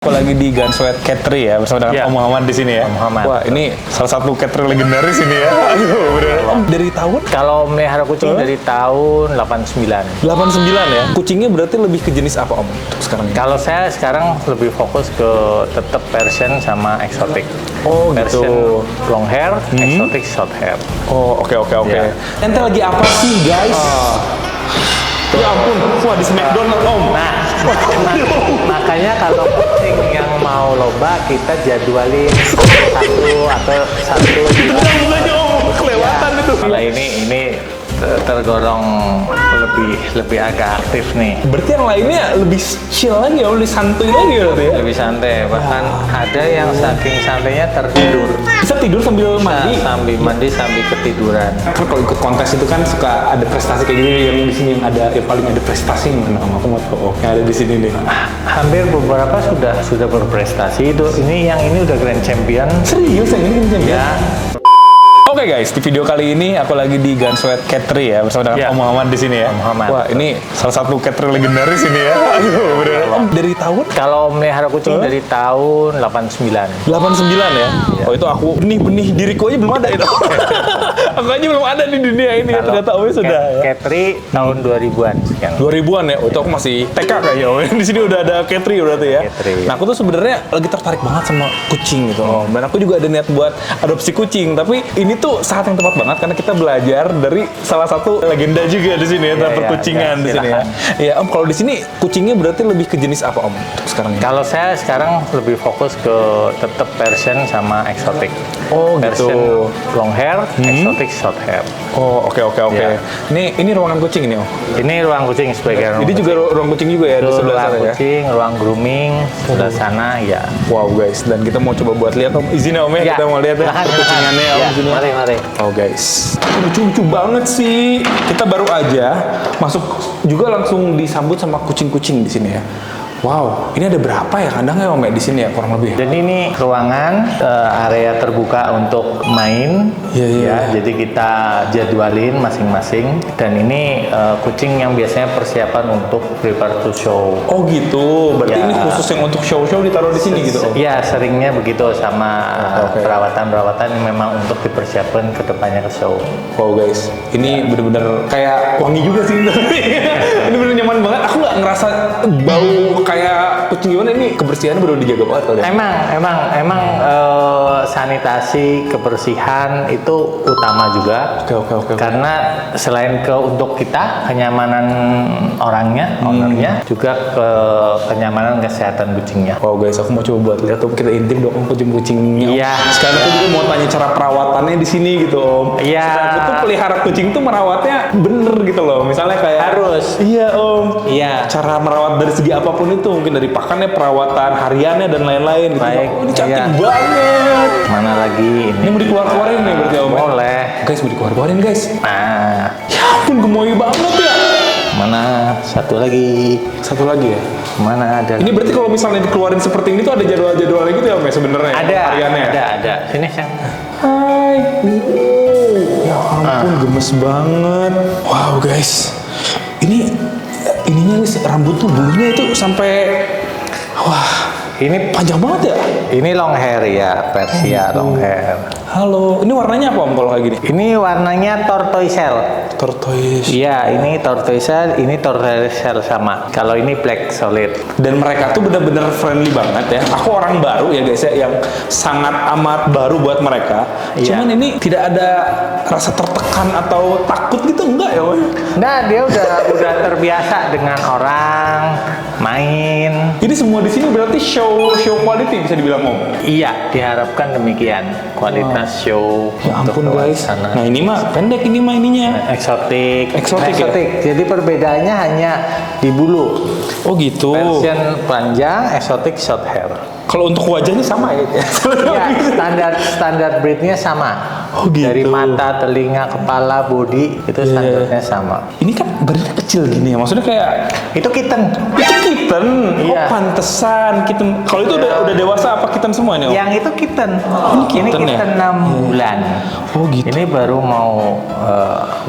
Aku lagi di Gunsweat Cattery ya bersama dengan Om Muhammad di sini ya. Om Muhammad. Wah, ini salah satu cattery legendaris ini ya. Aduh, bener. Om dari tahun Kalau melihara kucing dari tahun 89. 89 ya. Kucingnya berarti lebih ke jenis apa Om untuk sekarang ini? Kalau saya sekarang lebih fokus ke tetap Persian sama eksotik. Oh Persian gitu. long hair, eksotik short hair. Oh oke. Ya. Ente lagi apa sih guys? Ya ampun, wah di Smackdown Om. Nah, makanya kalau kucing yang mau lomba kita jadwalin satu. Mulanya Om, kelewatan itu. Kalau ini tergolong lebih agak aktif nih. Berarti yang lainnya lebih chill lagi ya, lebih santuy lagi berarti ya? Lebih santai, bahkan ada yang saking santainya tertidur. Bisa tidur sambil mandi? Sambil mandi sambil ketiduran. Kan kalau ikut kontes itu kan suka ada prestasi kayak gini yang di sini yang ada yang paling ada prestasi mana aku mau tahu yang ada di sini nih. Hampir beberapa sudah berprestasi itu. Ini udah grand champion. Serius yang ini kan Ya. Oke guys, di video kali ini aku lagi di Gunsweat Cattery ya bersama dengan Om Muhammad di sini ya. Om Muhammad. Wah, ini salah satu cattery legendaris ini ya. Aduh, bener. Om dari tahun Kalau melihara kucing dari tahun 89. 89 ya. Oh, itu aku benih-benih diriku aja belum ada itu. Aku aja belum ada di dunia ini ya, ternyata Om sudah ya. Cattery tahun 2000-an sekian. 2000-an ya. Oh, itu aku masih TK kayaknya Om. Di sini udah ada Cattery berarti ya. Cattery. Nah, aku tuh sebenarnya lagi tertarik banget sama kucing gitu Om. Dan aku juga ada niat buat adopsi kucing, tapi ini tuh saat yang tepat banget karena kita belajar dari salah satu legenda juga di sini ya, tentang perkucingan di sini ya. Iya Om, kalau di sini kucingnya berarti lebih ke jenis apa Om untuk sekarang ini? Kalau saya sekarang lebih fokus ke tetap Persian sama eksotik. Oh Persian gitu. long hair, eksotik short hair. Oh oke. Ya. Ini ruangan kucing ini Om. Ini ruang kucing sebagai ruang Ini juga ruang kucing juga ya di Itu sebelah ruang sana ya. kucing, ruang grooming, sebelah sana ya. Wow guys, dan kita mau coba buat lihat Om. Izin ya Om ya, kita mau lihat ya kucingannya ya Om di sini. Mari. Oh guys, lucu-lucu banget sih. Kita baru aja masuk juga langsung disambut sama kucing-kucing di sini ya. Wow, ini ada berapa ya kandangnya Om ya di sini ya kurang lebih? Jadi ini ruangan area terbuka untuk main. Iya. Jadi kita jadwalin masing-masing. Dan ini kucing yang biasanya persiapan untuk prepare to show. Oh gitu, berarti Ya. ini khusus yang untuk show-show ditaruh di sini gitu Om? Iya, seringnya begitu sama Oke. perawatan-perawatan yang memang untuk dipersiapkan ke depannya ke show. Wow guys, ini bener-bener kayak wangi juga sih. Ini bener nyaman banget. Aku nggak ngerasa bau kayak kucing gimana. Ini kebersihannya bener dijaga banget kali ya. Emang sanitasi kebersihan itu utama juga. Oke. Karena selain untuk kita kenyamanan orangnya, ownernya, juga kenyamanan kesehatan kucingnya. Wow guys, aku mau coba buat lihat Om, kita intip dong Om kucing-kucingnya Om. Iya. Sekarang aku juga mau tanya cara perawatannya di sini gitu Om. Iya. Aku tuh pelihara kucing tuh merawatnya bener gitu loh. Misalnya kayak Harus. Iya Om. Iya. Cara merawat dari segi apapun itu, mungkin dari pakannya, perawatan hariannya dan lain-lain gitu. Baik. Oh, ini cantik Iya. banget. Mana lagi Ini mau dikeluar-keluarin nih berarti Om. Boleh. Guys, mau dikeluar-keluarin guys. Nah, Ya ampun, gemoy banget ya. mana satu lagi? Satu lagi ya. Mana ada? Ini berarti kalau misalnya dikeluarin seperti ini tuh ada jadwal-jadwalnya gitu ya Om ya sebenarnya? Hariannya. Ada. Sini, Sang. Hai. Ya ampun, gemes banget. Wow guys, ininya nih rambut tuh bulunya itu sampai wah Ini panjang banget ya. Ini long hair ya, Persia long hair. Halo, ini warnanya apa Om kalau kayak gini? Ini warnanya tortoiseshell. Tortoise. Iya, ini tortoiseshell, ini tortoiseshell sama. Kalau ini black solid. Dan mereka tuh bener-bener friendly banget ya. Aku orang baru ya guys ya, yang sangat amat baru buat mereka. Iya. Cuman ini tidak ada rasa tertekan atau takut gitu enggak ya Om? Nah, dia udah terbiasa dengan orang main. Ini semua di sini berarti show quality bisa dibilang Om. Iya, diharapkan demikian kualitas show. Ya untuk ampun guys. sana. Nah ini mah pendek ini mah ininya. Eksotik. Eksotik ya? Jadi perbedaannya hanya di bulu. Oh gitu. Persian panjang, eksotik short hair. Kalau untuk wajahnya sama ya? Iya, standar breednya sama. Oh gitu. Dari mata, telinga, kepala, body itu standarnya sama. Ini kan badannya kecil gini ya. Maksudnya kayak Itu kitten. itu kitten. Iya. Oh pantesan kitten. Kalau itu udah dewasa apa kitten semua nih Om? Yang itu kitten. ini kitten ya? 6 bulan. Oh gitu. Ini baru mau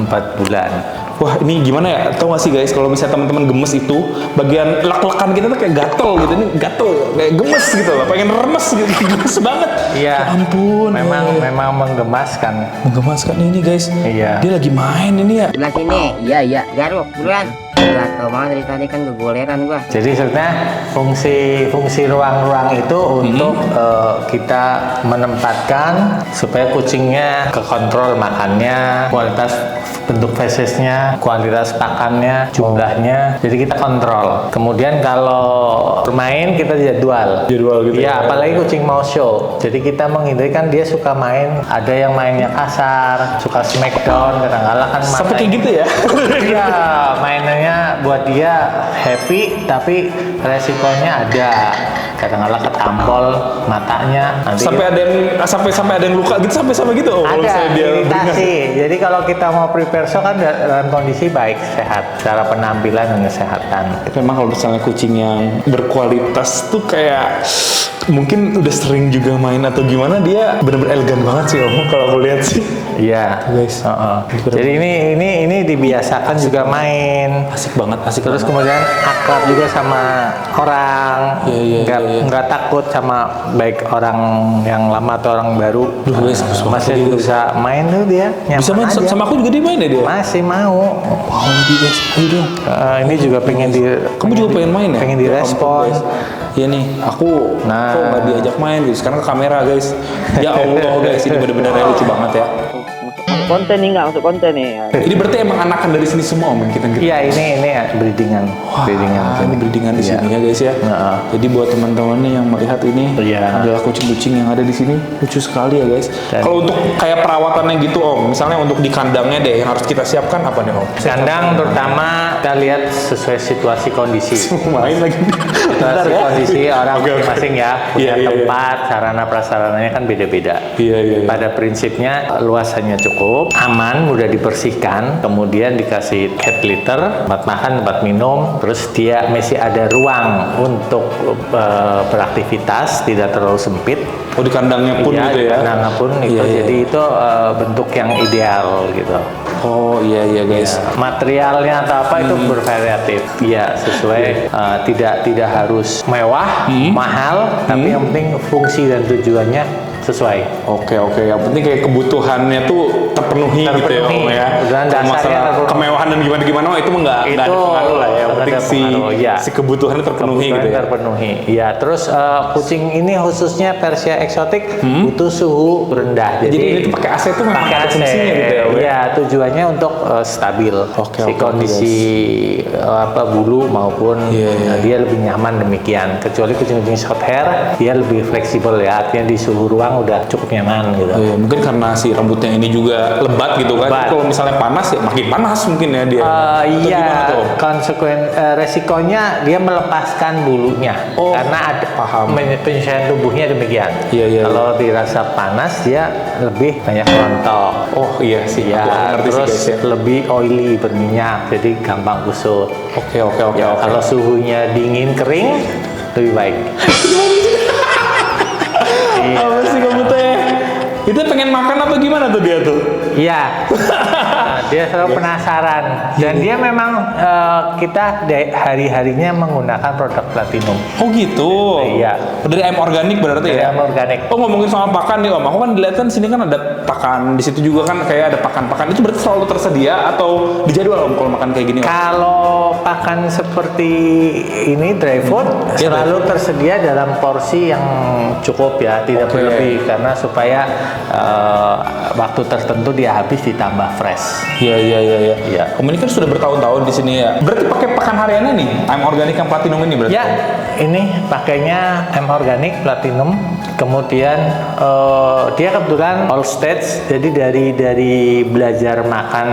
4 bulan. Wah ini gimana ya? Tahu gak sih guys, kalau misalnya teman-teman gemes itu bagian lek-lekan kita tuh kayak gatel gitu, ini gatel kayak gemes gitu loh, pengen remes gitu, gemes banget. Iya. Ya ampun. Memang menggemaskan. Menggemaskan ini guys. Iya. Dia lagi main ini ya. Sebelah sini, iya, garuk, buruan. Gatel banget dari tadi kan kegoleran gua. Jadi sebenarnya fungsi ruang-ruang itu untuk kita menempatkan supaya kucingnya kekontrol makannya, kualitas bentuk fesesnya, kualitas pakannya, jumlahnya. Jadi kita kontrol. Kemudian kalau bermain kita jadwal. Jadwal gitu Iya, ya. apalagi kucing mau show. Jadi kita menghindari kan dia suka main, ada yang mainnya kasar, suka smackdown, kadang-kadang kan Sampai kayak gitu ya. Iya, mainannya buat dia happy, tapi resikonya ada. Kadang-kadang ketampol matanya. Nanti Sampai ada yang sampai ada yang luka gitu sampai gitu. Oh, kalau ada misalnya dia iritasi. Jadi kalau kita mau prepare show kan dalam kondisi baik, sehat, secara penampilan dan kesehatan. memang kalau misalnya kucing yang berkualitas tuh kayak mungkin udah sering juga main atau gimana, dia bener-bener elegan banget sih Om kalau aku lihat sih. Iya, Guys. Jadi ini dibiasakan juga main. Asik banget, asik Terus banget. kemudian akrab juga sama orang, Iya. nggak takut sama baik orang yang lama atau orang baru. Duh, guys, bagus banget Masih dia, bisa main tuh dia. Bisa main nyaman aja. sama aku juga dia main ya dia. Masih mau. Wow, guys, ayo dong. Ini juga pengen Kamu juga pengen main ya? Pengen Ya direspon. ampun, guys. Iya nih, aku Nah. kok nggak diajak main guys, karena ke kamera guys. Ya Allah guys, ini bener-bener lucu banget ya. Konten nih, nggak masuk konten nih. Ini berarti emang anakan dari sini semua Om yang kita gitu. Iya, ini ya breedingan. breedingan. Ini breedingan di Iya. sini ya guys ya. Nah. Jadi buat teman-teman nih yang melihat ini Iya. adalah kucing-kucing yang ada di sini, lucu sekali ya guys. Dan- Kalau untuk kayak perawatannya gitu Om, misalnya untuk di kandangnya deh yang harus kita siapkan apa nih Om? Kandang terutama kita lihat sesuai situasi kondisi. Main lagi. Bentar Situasi ya. kondisi orang Oke, oke. masing-masing ya Iya, punya iya, tempat, sarana prasarananya kan beda-beda. Iya. Pada prinsipnya luasannya cukup, aman, mudah dibersihkan, kemudian dikasih cat litter, tempat makan, tempat minum, terus dia masih ada ruang untuk beraktivitas, tidak terlalu sempit. Oh di kandangnya pun gitu ya. Kandangnya pun itu, Iya, iya. jadi itu bentuk yang ideal gitu. Oh iya guys. Ya, materialnya atau apa itu bervariatif. Ya, sesuai tidak harus mewah, mahal, tapi yang penting fungsi dan tujuannya sesuai. Oke. Yang penting kayak kebutuhannya tuh terpenuhi gitu ya Om ya. Dan Kalau dasarnya masalah terpenuhi. kemewahan dan gimana mah itu mah nggak ada Itu pengaruh lah ya. Yang nggak penting ada si pengaruh, ya. si kebutuhannya terpenuhi Kebutuhan gitu ya. terpenuhi. Ya, terus kucing ini khususnya Persia eksotik butuh suhu rendah. Jadi ini tuh pakai AC tuh memang pakai ada AC. fungsinya gitu ya Om ya. Iya, tujuannya untuk stabil Oke, si kondisi bulu maupun Iya. dia lebih nyaman demikian. Kecuali kucing-kucing short hair, dia lebih fleksibel ya. Artinya di suhu ruang udah cukup nyaman gitu. Iya, mungkin karena si rambutnya ini juga lebat gitu kan. Lebat. Kalau misalnya panas ya makin panas mungkin ya dia. Atau Iya, gimana tuh? resikonya dia melepaskan bulunya Oh, karena ada paham. penyesuaian tubuhnya demikian. Iya. Kalau dirasa panas dia lebih banyak rontok. Oh iya sih, Ya, aku ngerti sih terus guys ya. lebih oily berminyak, jadi gampang kusut. Oke. Ya, kalau suhunya dingin kering lebih baik. Apa sih kamu teh? Itu pengen makan apa gimana tuh dia tuh? Iya, Nah, dia selalu penasaran dan dia memang kita hari-harinya menggunakan produk platinum. Oh gitu. Iya. Dari ayam organik berarti ya? Ayam organik. Oh ngomongin soal pakan nih Om, aku kan dilihat kan sini kan ada pakan, di situ juga kan kayak ada pakan-pakan. Itu berarti selalu tersedia atau dijadwal Om kalau makan kayak gini Om? Kalau pakan seperti ini dry food Iya, selalu tersedia dalam porsi yang cukup ya, tidak Oke. berlebih karena supaya waktu tertentu dia habis ditambah fresh. Iya. Iya. Om ini kan sudah bertahun-tahun di sini ya. Berarti pakai pakan hariannya nih, ayam organik yang platinum ini berarti? Ya, ini pakainya M organik platinum. Kemudian dia kebetulan all stage, jadi dari belajar makan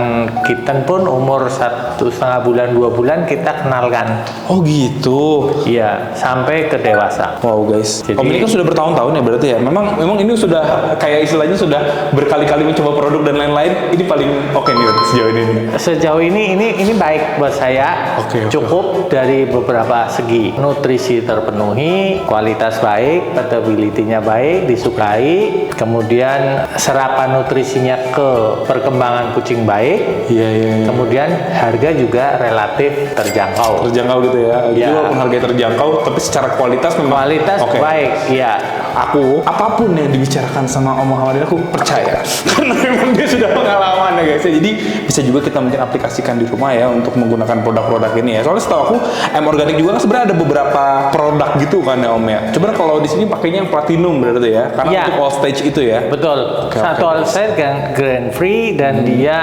kitten pun umur 1,5 bulan 2 bulan kita kenalkan. Oh gitu. Iya, sampai ke dewasa. Wow guys, Jadi- Om ini kan sudah bertahun-tahun ya berarti ya. Memang ini sudah kayak istilahnya sudah berkali-kali mencoba produk dan lain-lain. Ini paling oke nih sejauh ini. Sejauh ini baik buat saya. Oke. Cukup dari beberapa segi. Nutrisi terpenuhi, kualitas baik, portability-nya teksturnya baik, disukai, kemudian serapan nutrisinya ke perkembangan kucing baik. Iya, iya, iya. Kemudian harga juga relatif terjangkau. Terjangkau gitu ya. Jadi Ya. walaupun harganya terjangkau, tapi secara kualitas memang Kualitas oke. baik, iya. Aku apapun yang dibicarakan sama Om Muhammad aku percaya karena memang dia sudah pengalaman ya guys ya. Jadi bisa juga kita mungkin aplikasikan di rumah ya untuk menggunakan produk-produk ini ya. Soalnya setahu aku M Organic juga kan sebenarnya ada beberapa produk gitu kan ya Om ya. Coba kalau di sini pakainya yang platinum berarti ya, karena Iya. untuk all stage itu ya. Betul. Oke, Satu oke. all set grain free dan dia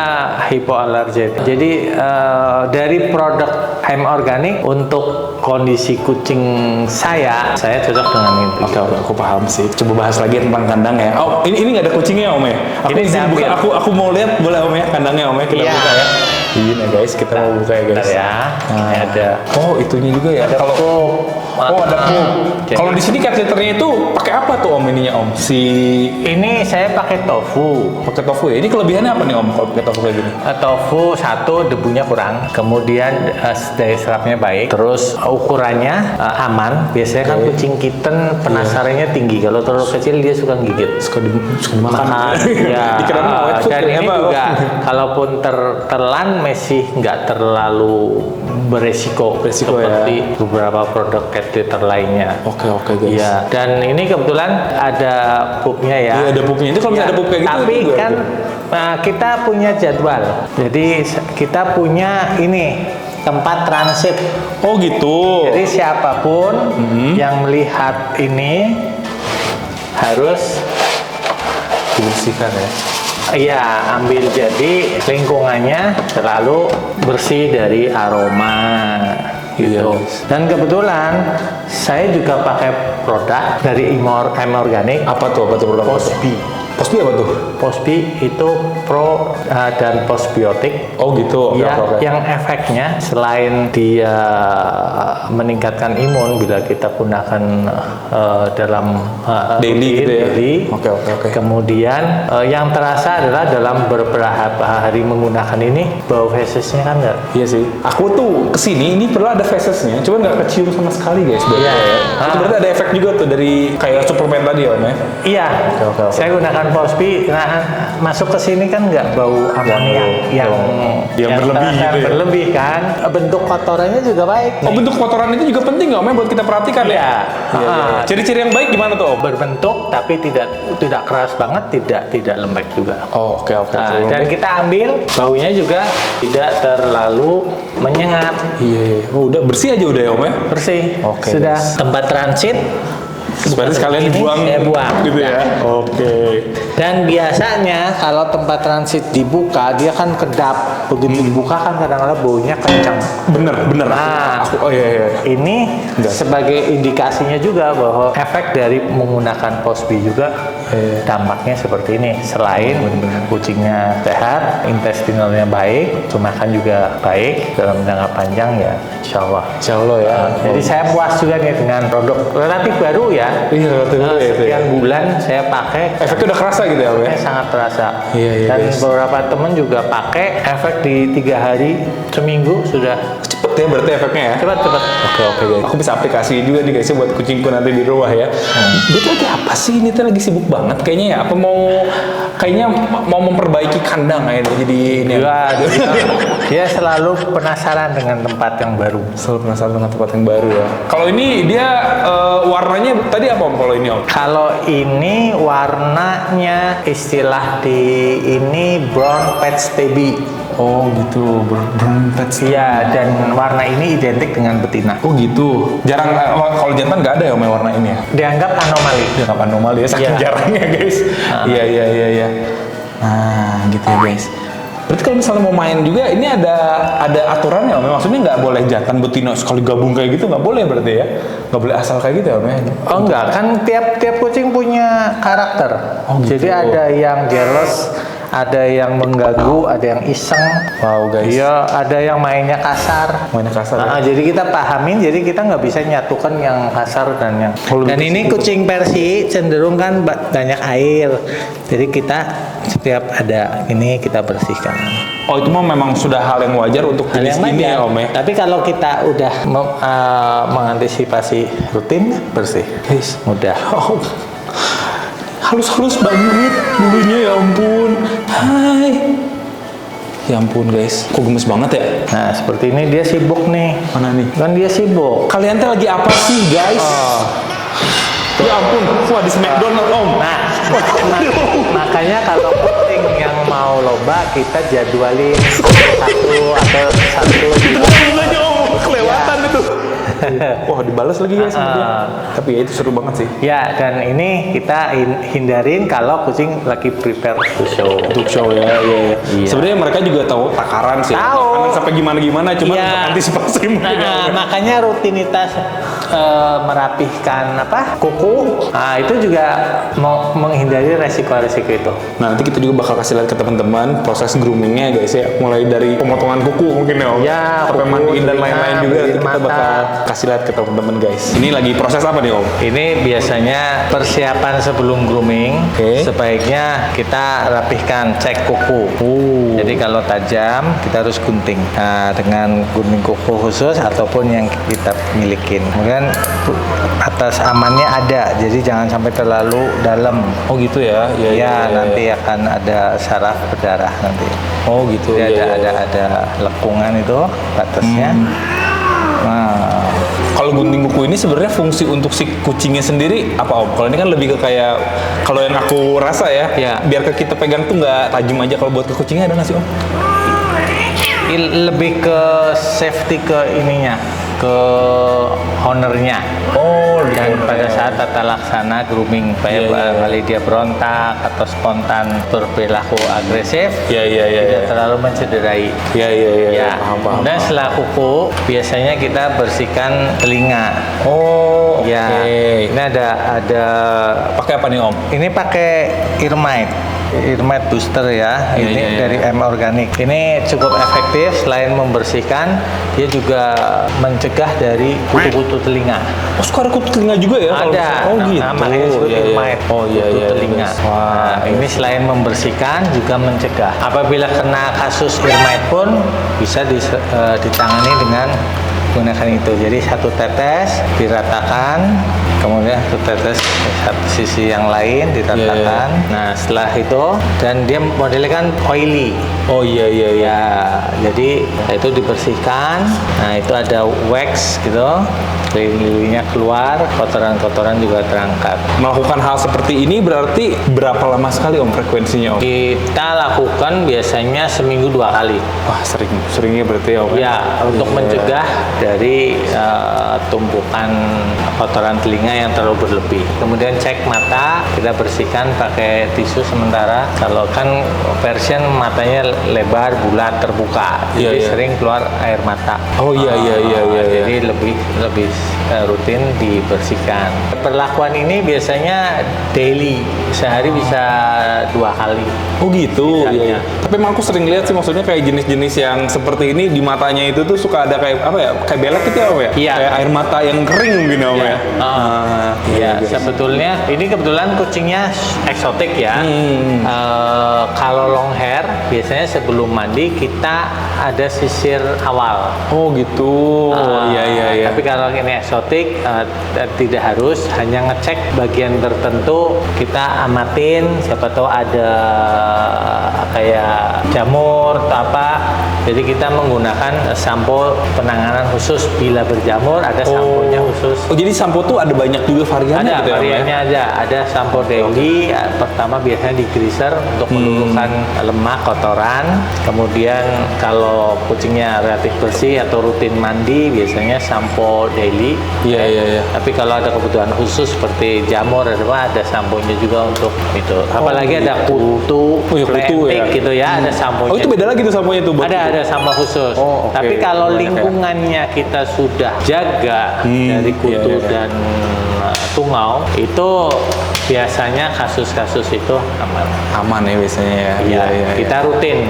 hypoallergenic. Jadi dari produk M Organic untuk kondisi kucing saya cocok dengan itu. Oke, aku paham sih. Coba bahas lagi tentang kandang ya. Oh, ini nggak ada kucingnya Om ya? Aku Ini izin buka, diambil. aku mau lihat boleh Om ya kandangnya Om ya, kita Iya. buka ya. Ini guys, kita mau buka ya guys. Bentar ya. Ini ada. Oh, itunya juga ya. Kalau oh ada pup. Jadi- Kalau di sini cat liternya itu pakai apa tuh Om ininya Om? Si Ini saya pakai tofu. pakai tofu ya. Ini kelebihannya apa nih Om kalau pakai tofu kayak gini? Tofu satu debunya kurang, kemudian daya serapnya baik, terus ukurannya aman. Biasanya kan kucing kitten penasarannya tinggi, kalau terlalu kecil dia suka gigit. Suka dimakan. Ya, Dikira mau wet food dan ya, ini Pak. juga kalaupun tertelan masih nggak terlalu beresiko, Beresiko seperti beberapa produk cat litter lainnya. Oke guys. Iya, dan ini kebetulan ada pupnya ya. Iya ada pupnya. Itu kalau misalnya ada pup kayak gitu. Tapi itu juga kan kita punya jadwal. Jadi kita punya ini tempat transit. Oh gitu. Jadi siapapun yang melihat ini harus Dibersihkan ya. iya ambil, jadi lingkungannya selalu bersih dari aroma gitu. Iya. Dan kebetulan saya juga pakai produk dari M Organic. Apa tuh produk? Posbi. Posbi apa tuh? Posbi itu pro dan postbiotik. Oh gitu. Oke, Ya, oke. yang efeknya selain dia meningkatkan imun bila kita gunakan dalam Daily gitu ya? daily. Oke. Kemudian yang terasa adalah dalam beberapa hari menggunakan ini bau fesesnya kan nggak. Iya sih. Aku tuh kesini ini perlu ada fesesnya, cuma nggak kecium sama sekali guys. Berarti Iya. ya. Itu berarti ada efek juga tuh dari kayak suplemen tadi Om ya. Iya. Oke. Saya gunakan Posbi. Nah, masuk ke sini kan nggak bau amoniak yang berlebih terasa gitu ya? berlebih kan. Bentuk kotorannya juga baik. Oh bentuk kotoran itu juga penting nggak Om ya buat kita perhatikan ya? Iya. Iya. Ciri-ciri yang baik gimana tuh Om? Berbentuk tapi tidak keras banget, tidak lembek juga. Oh oke. Nah, dan kita ambil baunya juga tidak terlalu menyengat, Iya. Oh, udah bersih aja udah ya Om ya? bersih. Oke, Sudah guys. tempat transit. Sebenarnya sekalian Ini dibuang. saya buang. Gitu ya. Oke. Dan biasanya kalau tempat transit dibuka, dia kan kedap. Begitu dibuka kan kadang-kadang baunya kencang. Bener. Nah, Oh iya. Ini Enggak. sebagai indikasinya juga bahwa efek dari menggunakan Posbi juga dampaknya seperti ini. Selain kucingnya sehat, intestinalnya baik, makan juga baik dalam jangka panjang ya, insya Allah. Insya Allah ya. Jadi saya puas juga nih dengan produk relatif baru ya. Iya, relatif baru ya, itu ya. Sekian bulan saya pakai. Efeknya udah kerasa gitu ya Om ya? Sangat terasa. Iya, Dan guys. beberapa teman juga pakai, efek di 3 hari seminggu sudah Cepet ya berarti efeknya ya? cepat. Oke guys. Aku bisa aplikasi juga nih guys ya buat kucingku nanti di rumah ya. Dia tuh lagi apa sih? Ini tuh lagi sibuk banget kayaknya ya. Apa kayaknya mau memperbaiki kandang kayaknya jadi ini. Dia selalu penasaran dengan tempat yang baru. Selalu penasaran dengan tempat yang baru ya. Kalau ini dia warnanya tadi apa Om kalau ini Om? Kalau ini warnanya istilah di ini brown patch tabby. Oh gitu, brown patch. Iya, dan warna ini identik dengan betina. Oh gitu. Jarang kalau jantan nggak ada ya Om yang warna ini ya? Dianggap anomali. Dia nggak anomali ya, saking Iya. jarangnya guys. Iya. Nah gitu ya guys. Berarti kalau misalnya mau main juga ini ada aturannya Om. Maksudnya nggak boleh jantan betina sekali gabung kayak gitu nggak boleh berarti ya? Nggak boleh asal kayak gitu ya Om ya? Oh enggak, kan tiap kucing punya karakter. Oh, gitu. Jadi ada yang jealous, ada yang mengganggu, ada yang iseng. Wow guys. Iya, ada yang mainnya kasar. Mainnya kasar ya? Jadi kita pahamin, jadi kita nggak bisa nyatukan yang kasar dan yang. Oh, lebih Dan ke ini situ. kucing Persi cenderung kan banyak air. Jadi kita setiap ada ini kita bersihkan. Oh itu mah memang sudah hal yang wajar untuk Hal jenis yang ini ya wajar. Om ya? Tapi kalau kita udah mengantisipasi rutin bersih, Guys. mudah. Oh, halus-halus banget bulunya, ya ampun. Hai. Ya ampun guys, kok gemes banget ya? Nah, seperti ini dia sibuk nih. Mana nih? Kan dia sibuk. Kalian teh lagi apa sih guys? Ya ampun, wah di Smackdown om. Nah, makanya kalau kucing yang mau lomba kita jadwalin satu. Itu kan bunganya om, kelewatan itu. Wah dibalas lagi ya sama dia. Tapi ya itu seru banget sih. Ya, dan ini kita hindarin kalau kucing lagi prepare to show. Untuk show ya, iya. Sebenarnya mereka juga tahu takaran sih. Tahu. Makanan sampai gimana, cuman Iya. untuk antisipasi mungkin. Nah, makanya rutinitas merapihkan kuku, nah itu juga mau menghindari resiko-resiko itu. Nah nanti kita juga bakal kasih lihat ke teman-teman proses groomingnya guys ya, mulai dari pemotongan kuku mungkin ya om, Ya, sampai kuku, mandiin dan lain-lain juga nanti kita mata. bakal kasih lihat ke teman-teman guys. Ini lagi proses apa nih om? Ini biasanya persiapan sebelum grooming. Oke. Sebaiknya kita rapihkan, cek kuku. Jadi kalau tajam kita harus gunting. Nah, dengan gunting kuku khusus ataupun yang kita milikin. Kemudian atas amannya ada, jadi jangan sampai terlalu dalam. Oh gitu ya? Ya, nanti akan ada saraf berdarah nanti. Oh gitu. Jadi Iya. ada lekungan itu batasnya. Nah, Kalau gunting kuku ini sebenarnya fungsi untuk si kucingnya sendiri apa om? Kalau ini kan lebih ke kayak, kalau yang aku rasa ya, Ya. biar ke kita pegang tuh nggak tajam aja. Kalau buat ke kucingnya ada nggak sih om? lebih ke safety ke ininya, ke ownernya. Oh, Dan pada saat tata laksana grooming, supaya barangkali dia berontak atau spontan berperilaku agresif, tidak terlalu mencederai. Iya. Paham. Dan setelah kuku, biasanya kita bersihkan telinga. Oh, oke. Ya, ini ada Pakai apa nih om? ini pakai Earmite booster ya. Iya, Ini iya. dari M Organic. Ini cukup efektif, selain membersihkan, dia juga mencegah dari kutu-kutu telinga. Oh, suka ada kutu telinga juga ya? kalau Ada. misalnya? Oh gitu. Makanya disebut Iya, iya. Earmite, Oh iya kutu iya. telinga. Wah. Nah, ini selain membersihkan juga mencegah. Apabila kena kasus Earmite pun bisa ditangani dengan gunakan itu. Jadi satu tetes diratakan, kemudian satu tetes satu sisi yang lain diratakan. Nah, setelah itu, dan dia modelnya kan oily. Oh iya. Ya, jadi itu dibersihkan. Nah, itu ada wax gitu, lili-lilinya keluar, kotoran-kotoran juga terangkat. Melakukan hal seperti ini berarti berapa lama sekali om frekuensinya om? Kita lakukan biasanya seminggu 2 kali. Wah seringnya berarti ya om? Ya, untuk mencegah dari tumpukan kotoran telinga yang terlalu berlebih. Kemudian cek mata, kita bersihkan pakai tisu sementara. Kalau kan Persian matanya lebar, bulat, terbuka, jadi Iya. sering keluar air mata. Oh iya. Jadi lebih rutin dibersihkan. Perlakuan ini biasanya daily, sehari bisa 2 kali. Oh gitu. Iya. Tapi emang aku sering lihat sih, maksudnya kayak jenis-jenis yang seperti ini di matanya itu tuh suka ada kayak apa ya? Kayak belek gitu ya om ya? Iya. Kayak air mata yang kering mungkin ya om ya? Ya, guys. sebetulnya ini kebetulan kucingnya eksotik ya. Kalau long hair, biasanya sebelum mandi kita ada sisir awal. Oh gitu. Iya. Tapi kalau ini eksotik, tidak harus, hanya ngecek bagian tertentu, kita amatin, siapa tahu ada kayak jamur atau apa. Jadi kita menggunakan sampo penanganan khusus bila berjamur, ada samponya khusus. Oh jadi sampo tuh ada banyak juga variannya Ada gitu ya om ya? variannya ada sampo daily. Pertama biasanya di greaser untuk meluluhkan lemak kotoran. Kemudian kalau kucingnya relatif bersih atau rutin mandi, biasanya sampo daily. Iya. Tapi kalau ada kebutuhan khusus seperti jamur ada samponya juga untuk itu. Apalagi ada kutu, Oh, ya, kutu ya. gitu ya, ada samponya. Oh itu beda lagi tuh samponya tuh buat Ada sampo khusus. Oh, oke. Tapi kalau Banyak ya. lingkungannya kita sudah jaga dari kutu iya. dan tungau, itu biasanya kasus-kasus itu aman. aman ya biasanya ya. Iya, kita rutin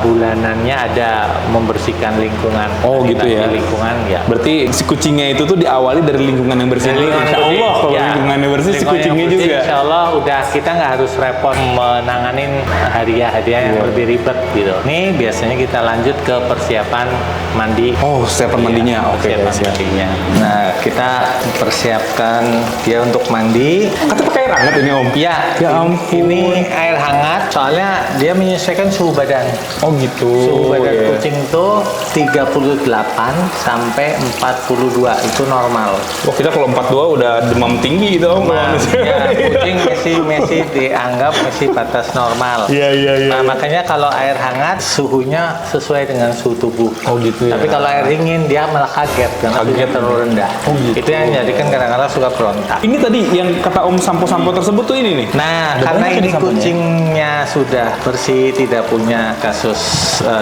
bulanannya ada membersihkan lingkungan. Oh gitu ya. Lingkungan ya. Berarti si kucingnya itu tuh diawali dari lingkungan yang bersih dulu. Insya Allah kalau lingkungannya bersih si lingkungan yang kucingnya bersih, juga. Insya Allah udah kita nggak harus repot menanganin hadiah-hadiah yang lebih ribet gitu. Nih biasanya kita lanjut ke persiapan mandi. Oh, persiapan mandinya. Oke, persiapan siap. mandinya. Nah, kita persiapkan dia untuk mandi. Kata pakai air hangat ini Om? Ya, Ya ampun. ini air hangat soalnya dia menyesuaikan suhu badan. Oh gitu. Suhu badan Iya. kucing itu 38 sampai 42 itu normal. Wah, kita kalau 42 udah demam tinggi gitu Om. Nah, ya, kucing masih dianggap masih batas normal. Iya, iya, iya. Nah, makanya kalau air hangat suhunya sesuai dengan suhu tubuh. Oh gitu ya. Tapi kalau air dingin dia malah kaget karena suhunya terlalu rendah. Oh, gitu. Itu yang menjadikan kadang-kadang suka berontak. Ini tadi yang kata Om sampo-sampo tersebut tuh ini nih. Nah, Ada karena banyak ini nih samponya. kucingnya sudah bersih, tidak punya kasus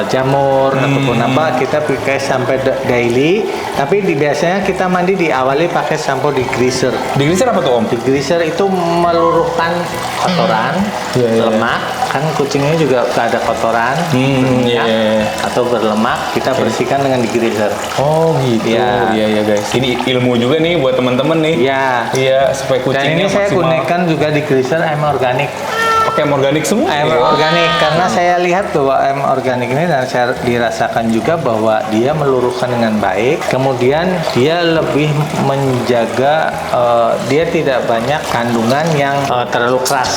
jamur ataupun apa, kita pakai sampai daily. Tapi biasanya kita mandi diawali pakai sampo degreaser. Degreaser apa tuh Om? Degreaser itu meluruhkan kotoran, Iya, iya. lemak. Kan kucingnya juga ada kotoran, iya, iya. atau berlemak, kita bersihkan dengan degreaser. Oh gitu. Iya. Iya guys. Ini ilmu juga nih buat teman-teman nih. Ya. Iya, supaya Dan kucingnya ini saya maksimal. gunakan juga degreaser M organik. Pakai organik semua. M ya? organik karena saya lihat bahwa M organik ini dan saya dirasakan juga bahwa dia meluruhkan dengan baik. Kemudian dia lebih menjaga dia tidak banyak kandungan yang terlalu keras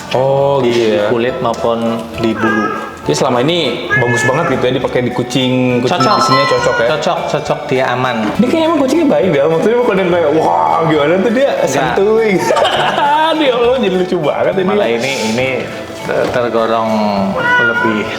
Oh di gitu ya. kulit maupun di bulu. Jadi selama ini bagus banget gitu ya dipakai di kucing di sini cocok ya. Cocok dia aman. Ini kayaknya emang kucingnya baik dah. Maksudnya bukan yang kayak wah gimana tuh dia santuy. Dia Allah jadi lucu banget ini. Malah ini tergolong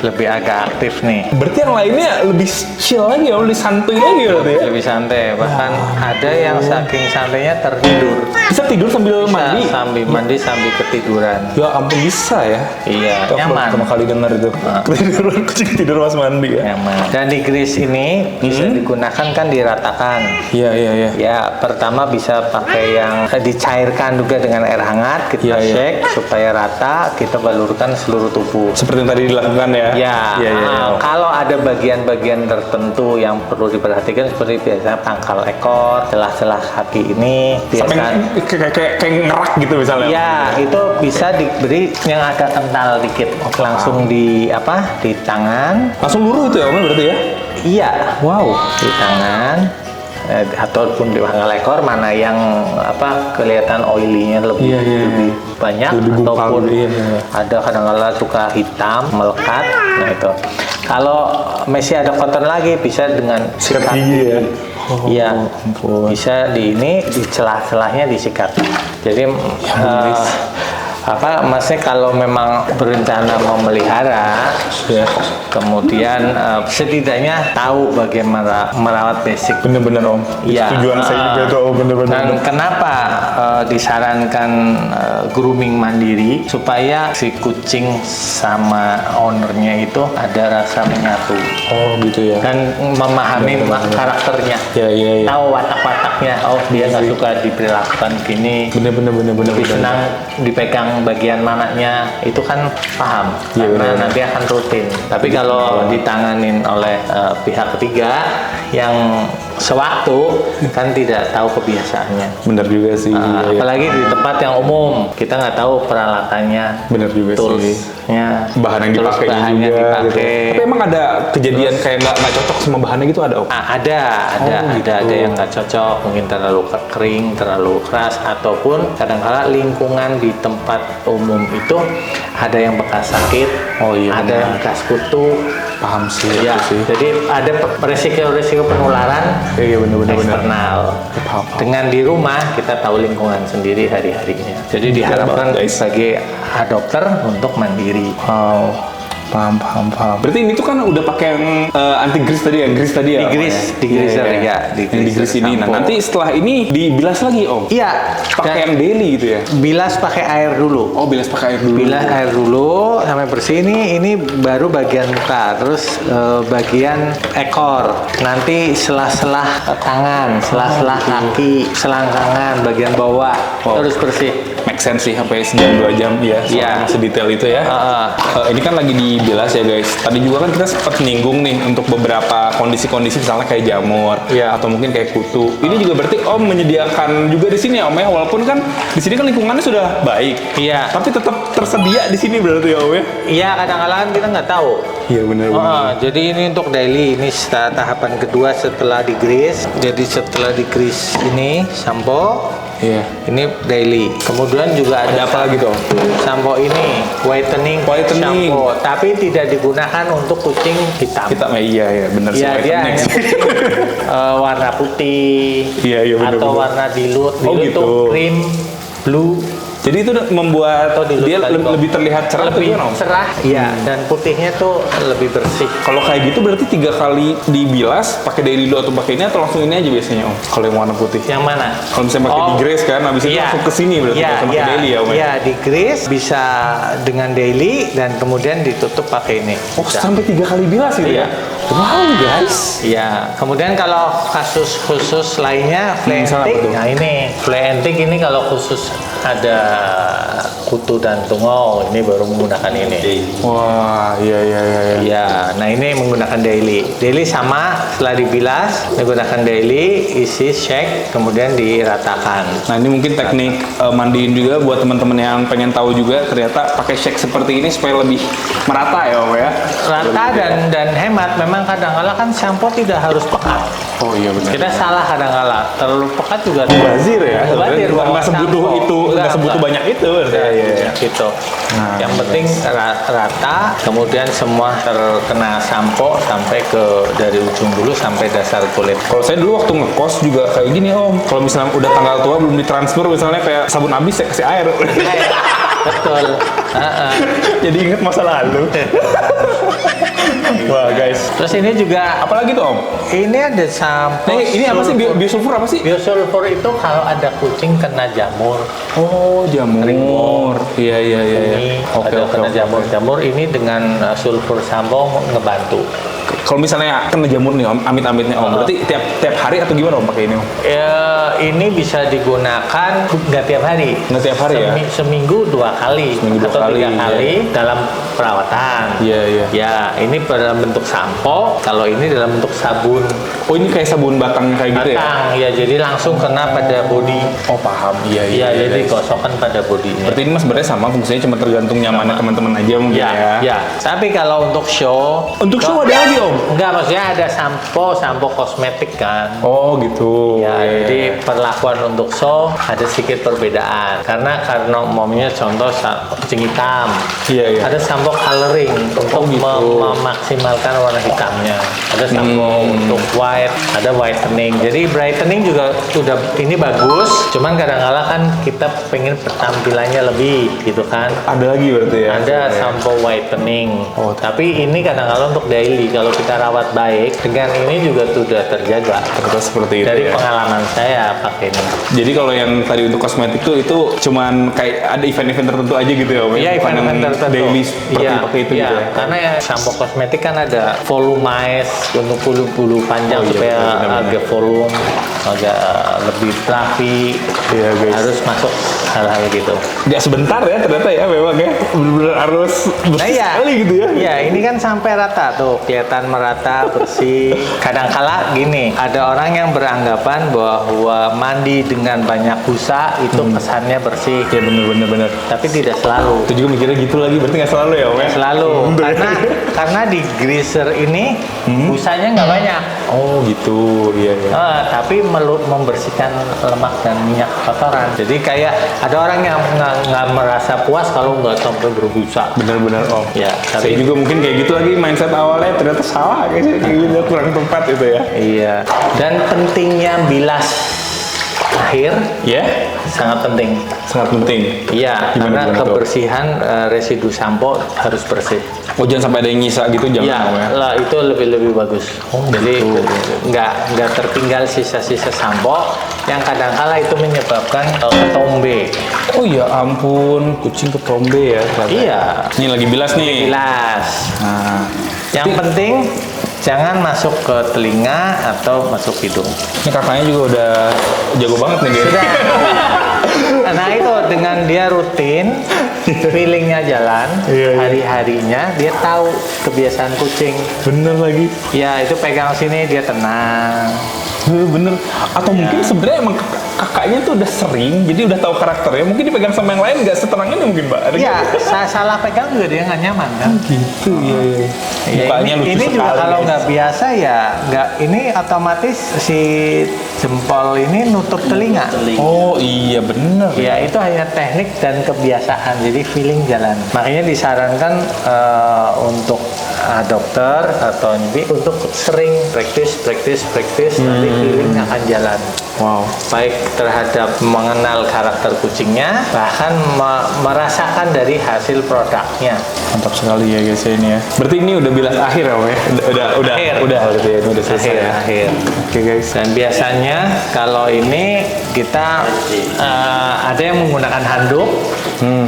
lebih agak aktif nih. Berarti yang lainnya lebih chill lagi ya, lebih santuy lagi berarti ya. Lebih santai, bahkan ada yang saking santainya tertidur. Bisa tidur sambil mandi. Sambil mandi sambil ketiduran. Ya ampun bisa ya. Iya, Aku baru nyaman. pertama kali dengar itu. Ketiduran kucing tidur pas mandi ya. Nyaman. Dan di grease ini bisa digunakan kan diratakan. Iya. Ya, pertama bisa pakai yang dicairkan juga dengan air hangat, kita Iya, iya. shake supaya rata, kita balurkan seluruh tubuh. Seperti yang tadi dilakukan ya. Ya, Iya. kalau ada bagian-bagian tertentu yang perlu diperhatikan seperti biasa pangkal ekor, celah-celah kaki ini, Sampai biasa kayak ngerak gitu misalnya. ya itu bisa diberi yang agak kental dikit, langsung di tangan. Langsung luruh itu ya Om berarti ya. Iya, Wow. di tangan ataupun di pangkal ekor mana yang kelihatan oily-nya lebih, Iya. lebih banyak Lebih gumpal, ataupun iya. ada kadang-kadang suka hitam melekat. Nah itu kalau masih ada kotor lagi bisa dengan Sikat gigi ya. Iya, ampun. bisa di celah-celahnya disikat. Jadi maksudnya kalau memang berencana memelihara, Ya. kemudian setidaknya tahu bagaimana merawat basic. Bener-bener Om. Iya. Tujuan saya juga itu Om bener-bener. Dan kenapa disarankan grooming mandiri supaya si kucing sama ownernya itu ada rasa menyatu Oh gitu ya. dan memahami karakternya. Iya. Tahu watak-wataknya. Oh dia nggak suka diperlakukan gini. Bener. Lebih senang dipegang bagian mananya, itu kan paham Iya, karena benar. nanti akan rutin. Tapi kalau ditanganin oleh pihak ketiga yang sewaktu kan tidak tahu kebiasaannya. Bener juga sih. Iya. Apalagi di tempat yang umum, kita nggak tahu peralatannya, Bener juga sih. toolsnya, Bahan yang terus dipakai bahannya juga. dipakai. Gitu. Tapi emang ada kejadian kayak nggak cocok sama bahannya gitu ada Om? Ada gitu. yang nggak cocok, mungkin terlalu kering, terlalu keras, ataupun kadang-kala lingkungan di tempat umum itu ada yang bekas sakit, Oh, iya, ada benar. yang bekas kutu, Paham sih. ya. aku sih. Jadi ada resiko-resiko penularan Iya bener. eksternal. Paham. Dengan di rumah kita tahu lingkungan sendiri hari-harinya. Jadi diharapkan banget, guys. sebagai dokter untuk mandiri. Wow. Paham. Berarti ini tuh kan udah pakai yang anti grease tadi ya, grease tadi ya? Digreaser ya, Yang di grease ini. Nah, nanti setelah ini dibilas lagi Om. Iya, Pakai yang daily gitu ya? bilas pakai air dulu. Oh, bilas pakai air dulu. Bilas air dulu sampai bersih. Ini baru bagian muka, terus bagian ekor, nanti selah-selah tangan, selah-selah kaki, selangkangan, bagian bawah, terus bersih. Make sense sih sampai sejam 2 jam ya. Iya. Soalnya sedetail itu ya. Ini kan lagi dibilas ya guys. Tadi juga kan kita sempat nyinggung nih untuk beberapa kondisi-kondisi misalnya kayak jamur Iya. atau mungkin kayak kutu. Ini juga berarti Om menyediakan juga di sini ya Om ya. Walaupun kan di sini kan lingkungannya sudah baik. Iya. Tapi tetap tersedia di sini berarti ya Om ya. Iya, kadang-kadang kita nggak tahu. Iya benar. Jadi ini untuk daily, ini tahapan kedua setelah di grease. Jadi setelah di grease ini sampo, Iya. ini daily. Kemudian juga ada Apa lagi tuh? sampo ini whitening shampoo, tapi tidak digunakan untuk kucing hitam. Iya benar sih. Iya, dia whitening. hanya kucing warna putih Iya, benar, atau benar. warna dilut. Oh, Dilut gitu. tuh cream, blue, Jadi itu membuat Atau dilut dia kali, Om. lebih terlihat cerah lebih tuh, Om? cerah, iya, dan putihnya tuh lebih bersih. Kalau kayak gitu berarti 3 kali dibilas pakai daily dulu atau pakai ini atau langsung ini aja biasanya Om? Kalau yang warna putih. Yang mana? Kalau misalnya pakai di grease kan, habis itu langsung ke sini berarti langsung pakai daily ya Om? Iya, di grease bisa dengan daily dan kemudian ditutup pakai ini. Oh, Bisa. sampai 3 kali bilas gitu Iya. ya? Wow guys. Iya, kemudian kalau kasus khusus lainnya flea Misalnya antique, apa tuh? nah ini flea antique ini kalau khusus ada kutu dan tungau ini baru menggunakan ini. Wah, iya. Iya, nah ini menggunakan daily. Daily sama setelah dibilas menggunakan daily, isi shake, kemudian diratakan. Nah ini mungkin teknik mandiin juga buat teman-teman yang pengen tahu juga ternyata pakai shake seperti ini supaya lebih merata ya Om ya? Rata dan hemat. Memang kadang-kala kan shampoo tidak harus pekat. Oh iya benar. Kita salah kadang-kala. Terlalu pekat juga Mubazir ya? Mubazir. Nggak sebutuh Shampoo. itu, nggak sebutuh banyak itu berarti. Iya. Gitu. Nah, Yang penting rata, kemudian semua terkena sampo sampai ke dari ujung dulu sampai dasar kulit. Kalau saya dulu waktu ngekos juga kayak gini Om. Kalau misalnya udah tanggal tua belum ditransfer misalnya kayak sabun habis saya kasih air. Betul. Jadi inget masa lalu. Wah guys. Terus ini juga Apalagi tuh Om? ini ada sampo. Ini apa sih biosulfur apa sih? Biosulfur itu kalau ada kucing kena jamur. Oh jamur. Iya. Ini ada kena jamur ini dengan sulfur sampo ngebantu. Kalau misalnya kena jamur nih Om, amit-amitnya Om, berarti tiap hari atau gimana Om pakai ini Om? Ini bisa digunakan nggak tiap hari. Nggak tiap hari ya? Seminggu 2 kali Seminggu 2 atau 3 kali, kali dalam perawatan. Iya. Ya, ini dalam bentuk sampo, kalau ini dalam bentuk sabun. Oh ini kayak sabun batang kayak gitu ya? Batang, ya jadi langsung kena pada body. Oh paham. Iya. Ya, jadi gosokkan pada bodinya. Berarti ini mas sebenarnya sama fungsinya cuma tergantung nyamannya teman-teman aja mungkin ya. Ya. Tapi kalau untuk show, Untuk show ada lagi Om? enggak, maksudnya ada sampo kosmetik kan. Oh gitu. Ya, Iya. jadi perlakuan untuk show ada sedikit perbedaan. Karena umumnya contoh kucing hitam, Iya. ada sampo coloring untuk gitu. memaksimalkan warna hitamnya. Ada sampo untuk white, ada whitening. Jadi brightening juga sudah ini bagus. Cuman kadang-kala kan kita pengen tampilannya lebih gitu kan. Ada lagi berarti ya? Ada sampo whitening. Tapi ini kadang-kala untuk daily. Kalau kita rawat baik, dengan ini juga sudah terjaga. Ternyata seperti itu Dari ya. pengalaman saya pakai ini. Jadi kalau yang tadi untuk kosmetik tuh itu cuman kayak ada event-event tertentu aja gitu ya Om? Iya, Bukan event-event yang tertentu. daily seperti Iya, pakai itu iya. gitu ya? Karena ya sampo kosmetik kan ada volumize untuk bulu-bulu panjang Oh, iya, supaya benar-benar. agak volume, agak lebih fluffy. Iya, guys. Harus masuk hal-hal gitu. Nggak sebentar ya ternyata ya memang ya. Bener-bener harus bersih sekali gitu ya? Iya, ini kan sampai rata tuh, kelihatan merata, bersih. Kadang-kala gini, ada orang yang beranggapan bahwa mandi dengan banyak busa itu kesannya bersih. Ya bener-bener. Tapi tidak selalu. Itu juga mikirnya gitu lagi, berarti nggak selalu ya Om ya? Selalu. Karena di greaser ini busanya nggak banyak. Oh gitu, iya. Tapi membersihkan lemak dan minyak kotoran. Jadi kayak ada orang yang nggak merasa puas kalau nggak sampai berbusa. Bener-bener Om. Ya, Saya tapi juga mungkin kayak gitu lagi mindset awalnya ternyata salah kayaknya kayak gitu kurang tepat itu ya. iya. Dan pentingnya bilas akhir Ya, sangat penting. sangat penting. Iya, Gimana karena tuh? kebersihan residu sampo harus bersih. Oh jangan sampai ada yang nyisa gitu jangan Iya, Om ya. lah itu lebih bagus. Jadi nggak tertinggal sisa-sisa sampo yang kadang-kala itu menyebabkan ketombe. Oh ya ampun, kucing ketombe ya. ternyata. Iya, Ini lagi bilas nih. bilas. Nah, Yang penting jangan masuk ke telinga atau masuk hidung. ini kakaknya juga udah jago banget nih dia. Sudah. Nah itu dengan dia rutin, feelingnya jalan, Iya. hari-harinya dia tahu kebiasaan kucing. Bener lagi. Ya itu pegang sini dia tenang. Bener. Atau mungkin sebenarnya emang kakaknya tuh udah sering, jadi udah tahu karakternya. Mungkin dipegang sama yang lain nggak setenang ini mungkin, Mbak. Iya, salah pegang juga dia nggak nyaman kan. Gitu ya. Ya, Mukanya lucu ini juga sekali, kalau guys. nggak biasa ya nggak, ini otomatis si jempol ini nutup telinga. Oh iya bener. Ya itu hanya teknik dan kebiasaan, jadi feeling jalan. Makanya disarankan untuk dokter atau NB untuk sering praktis, nanti feeling akan jalan. Wow. Baik terhadap mengenal karakter kucingnya, bahkan merasakan dari hasil produknya. Mantap sekali ya guys ya ini ya. Berarti ini udah bilas akhir ya, Om ya? Udah Akhir. berarti ya, ini udah selesai ya. Akhir. Oke guys. Dan biasanya kalau ini kita ada yang menggunakan handuk,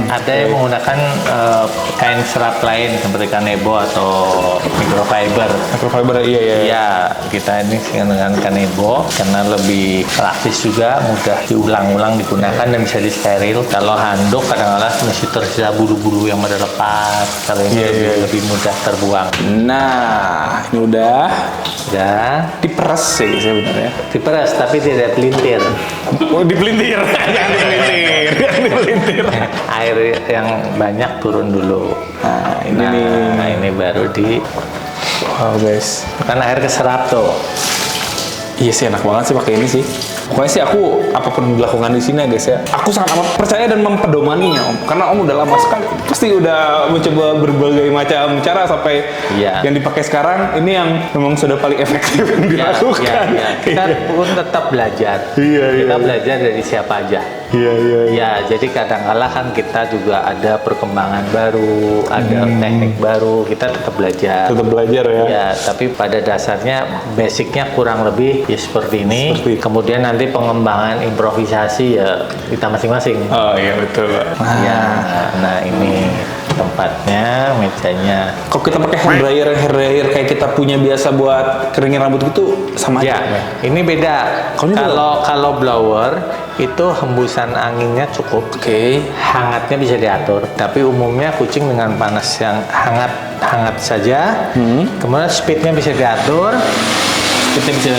ada yang menggunakan kain serat lain seperti kanebo atau microfiber. Microfiber iya. Ya, kita ini dengan kanebo karena lebih praktis juga, mudah diulang-ulang digunakan dan bisa disteril. Kalau handuk kadang-kadang masih tersisa bulu-bulu yang pada lepas, kalau ini lebih mudah terbuang. Nah, ini udah diperes sih sebenarnya. Diperas tapi tidak pelintir. Oh, dipelintir. Jangan dipelintir. Air yang banyak turun dulu. Nah, ini nih. Nah, ini baru di Wow guys. kan air keserap tuh. Iya sih enak banget sih pakai ini sih. Pokoknya sih aku apapun dilakukan di sini ya guys ya. Aku sangat amat percaya dan mempedomaninya Om. Karena Om udah lama sekali. Pasti udah mencoba berbagai macam cara sampai yang dipakai sekarang ini yang memang sudah paling efektif yang dilakukan. Kita pun tetap belajar. Kita belajar dari siapa aja. Ya, jadi kadang-kala kan kita juga ada perkembangan baru, ada teknik baru, kita tetap belajar. Tetap belajar ya. Ya, tapi pada dasarnya basicnya kurang lebih ya seperti ini. Kemudian nanti pengembangan improvisasi ya kita masing-masing. Oh iya betul Pak. Ya, nah ini tempatnya, mejanya. Kalau kita pakai hair dryer kayak kita punya biasa buat keringin rambut gitu sama aja. Ya, ini beda. Kalau blower itu hembusan anginnya cukup. Hangatnya bisa diatur. Tapi umumnya kucing dengan panas yang hangat saja. Kemudian speednya bisa diatur. Bisa